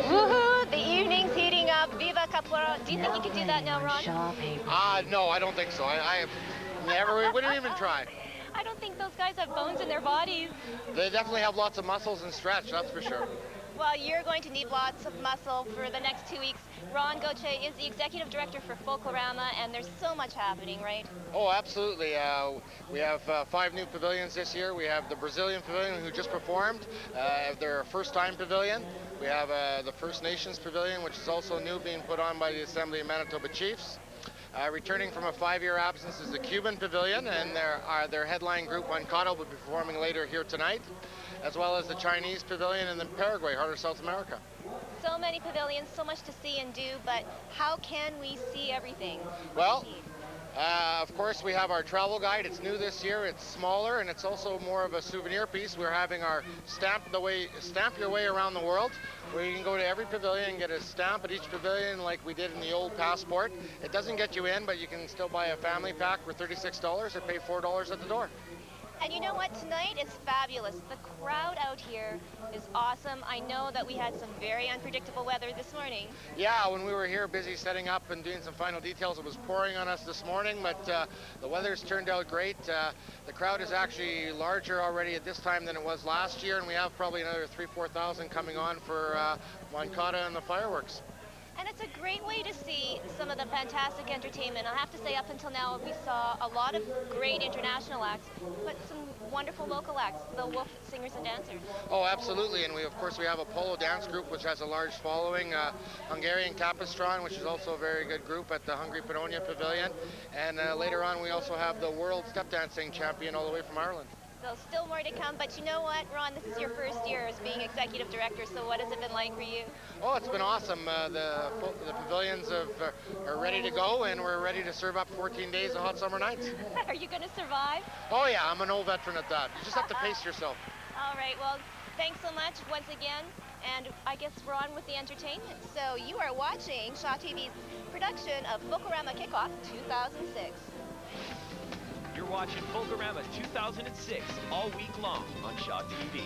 Woohoo! The evening's heating up. Viva Capoeira. Do you think you could do that now, Ron? No, I don't think so. I never, wouldn't even try. I don't think those guys have bones in their bodies. They definitely have lots of muscles and stretch, that's for sure. Well, you're going to need lots of muscle for the next 2 weeks. Ron Goche is the executive director for Folklorama, and there's so much happening, right? Oh, absolutely. We have 5 new pavilions this year. We have the Brazilian Pavilion, who just performed. Their first-time pavilion. We have the First Nations Pavilion, which is also new, being put on by the Assembly of Manitoba Chiefs. Returning from a 5-year absence is the Cuban Pavilion, and their headline group, Manitoba, will be performing later here tonight, as well as the Chinese Pavilion and the Paraguay, heart of South America. So many pavilions, so much to see and do, but how can we see everything? Well, of course, we have our travel guide. It's new this year. It's smaller, and it's also more of a souvenir piece. We're having our Stamp Your Way Around the World, where you can go to every pavilion and get a stamp at each pavilion like we did in the old passport. It doesn't get you in, but you can still buy a family pack for $36 or pay $4 at the door. And you know what? Tonight is fabulous. The crowd out here is awesome. I know that we had some very unpredictable weather this morning. Yeah, when we were here busy setting up and doing some final details, it was pouring on us this morning, but the weather's turned out great. The crowd is actually larger already at this time than it was last year, and we have probably another 3,000-4,000 coming on for Wankata and the fireworks. And it's a great way to see some of the fantastic entertainment. I have to say, up until now, we saw a lot of great international acts, but some wonderful local acts, the Wolf Singers and Dancers. Oh, absolutely. And of course, we have a polo dance group, which has a large following, Hungarian Capistran, which is also a very good group at the Hungary Pannonia Pavilion. And later on, we also have the world step dancing champion all the way from Ireland. So still more to come, but you know what, Ron, this is your first year as being executive director, so what has it been like for you? Oh, it's been awesome. The pavilions are ready to go, and we're ready to serve up 14 days of hot summer nights. Are you going to survive? Oh yeah, I'm an old veteran at that. You just have to pace yourself. All right, well, thanks so much once again, and I guess we're on with the entertainment. So you are watching Shaw TV's production of Folklorama Kickoff 2006. You're watching Folklorama 2006 all week long on Shaw TV.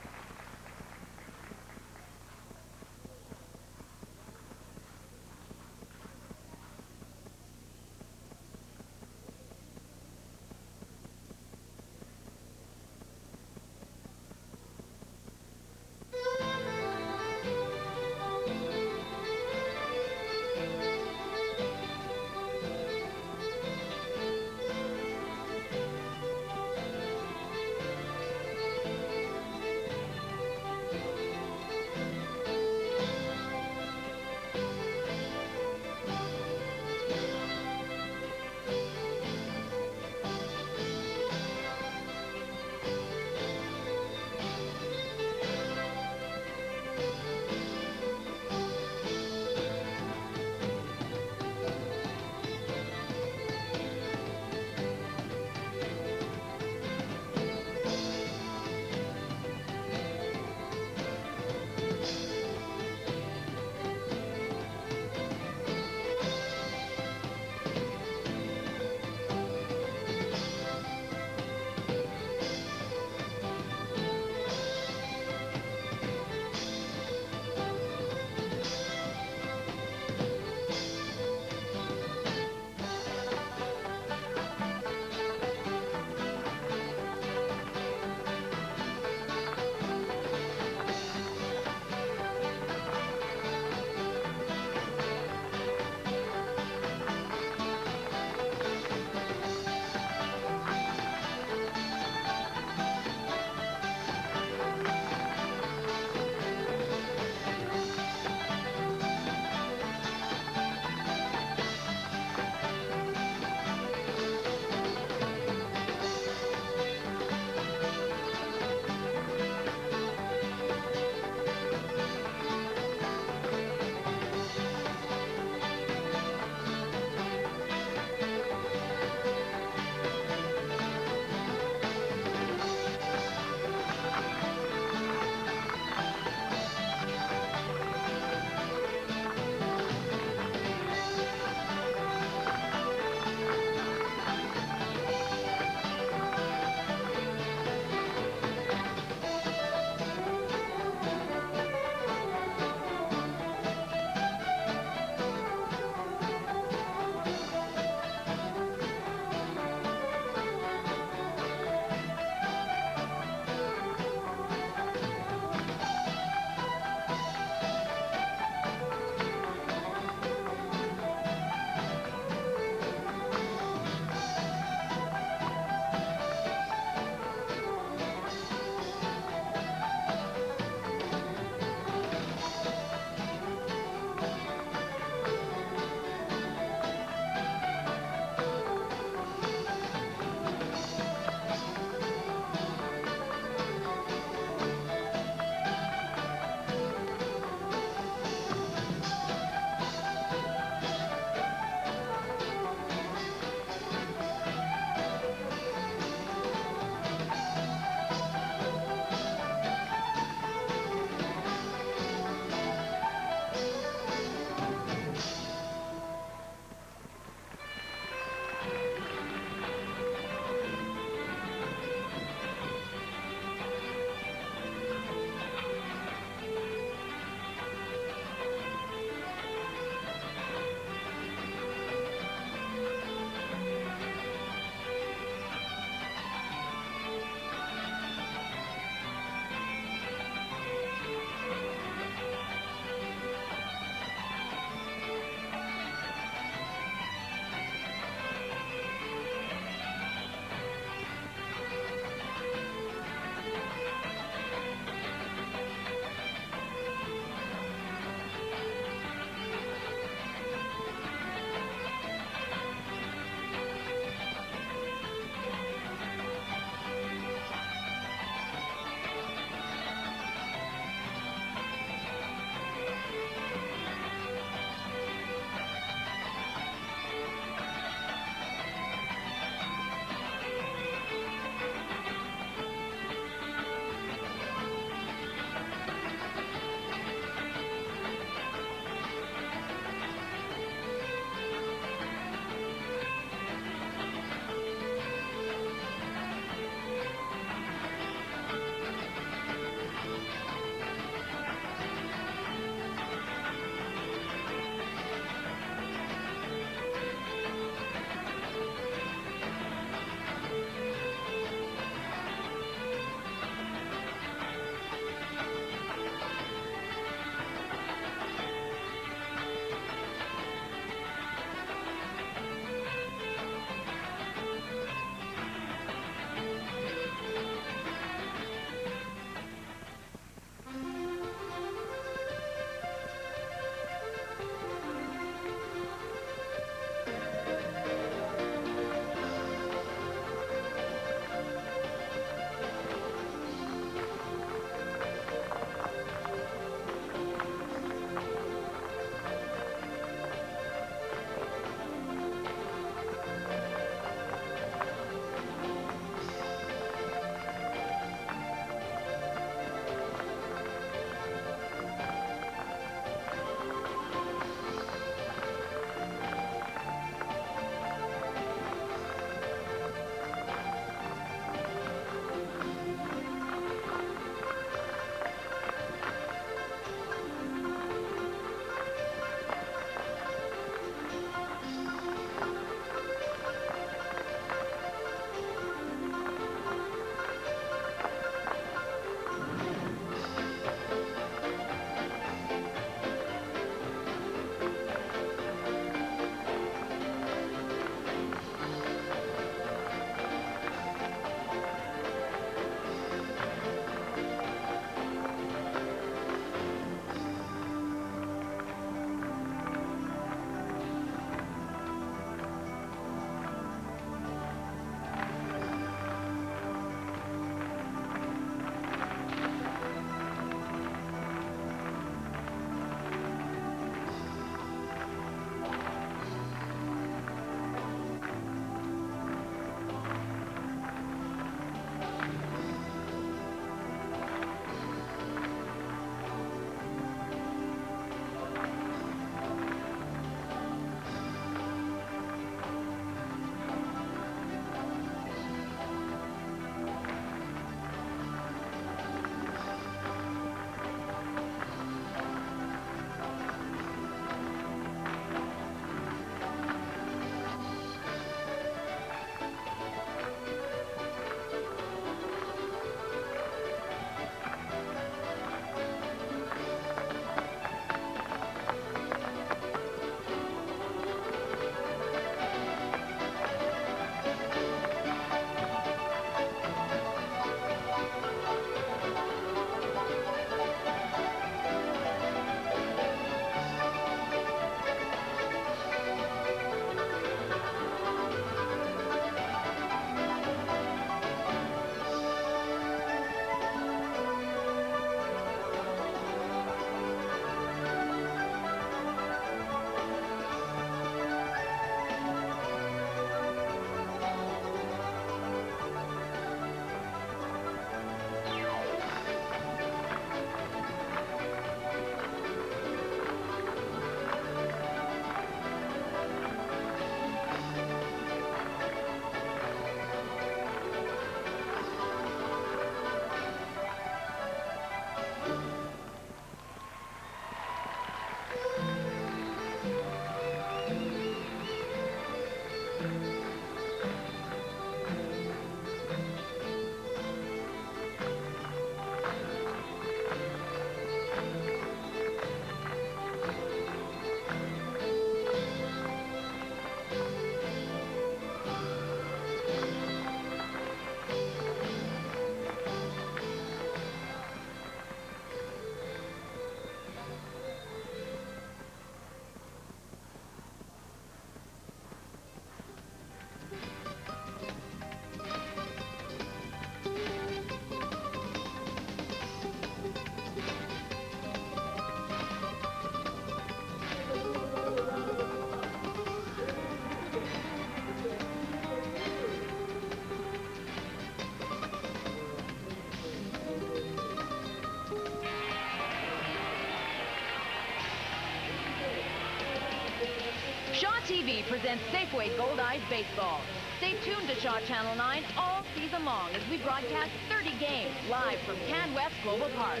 TV presents Safeway Gold Eyes Baseball. Stay tuned to Shaw Channel 9 all season long as we broadcast 30 games live from Can West Global Park.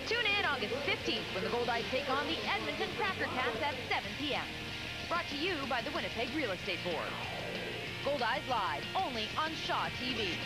Tune in August 15th when the Gold Eyes take on the Edmonton Cracker Cats at 7 p.m. Brought to you by the Winnipeg Real Estate Board. Gold Eyes Live, only on Shaw TV.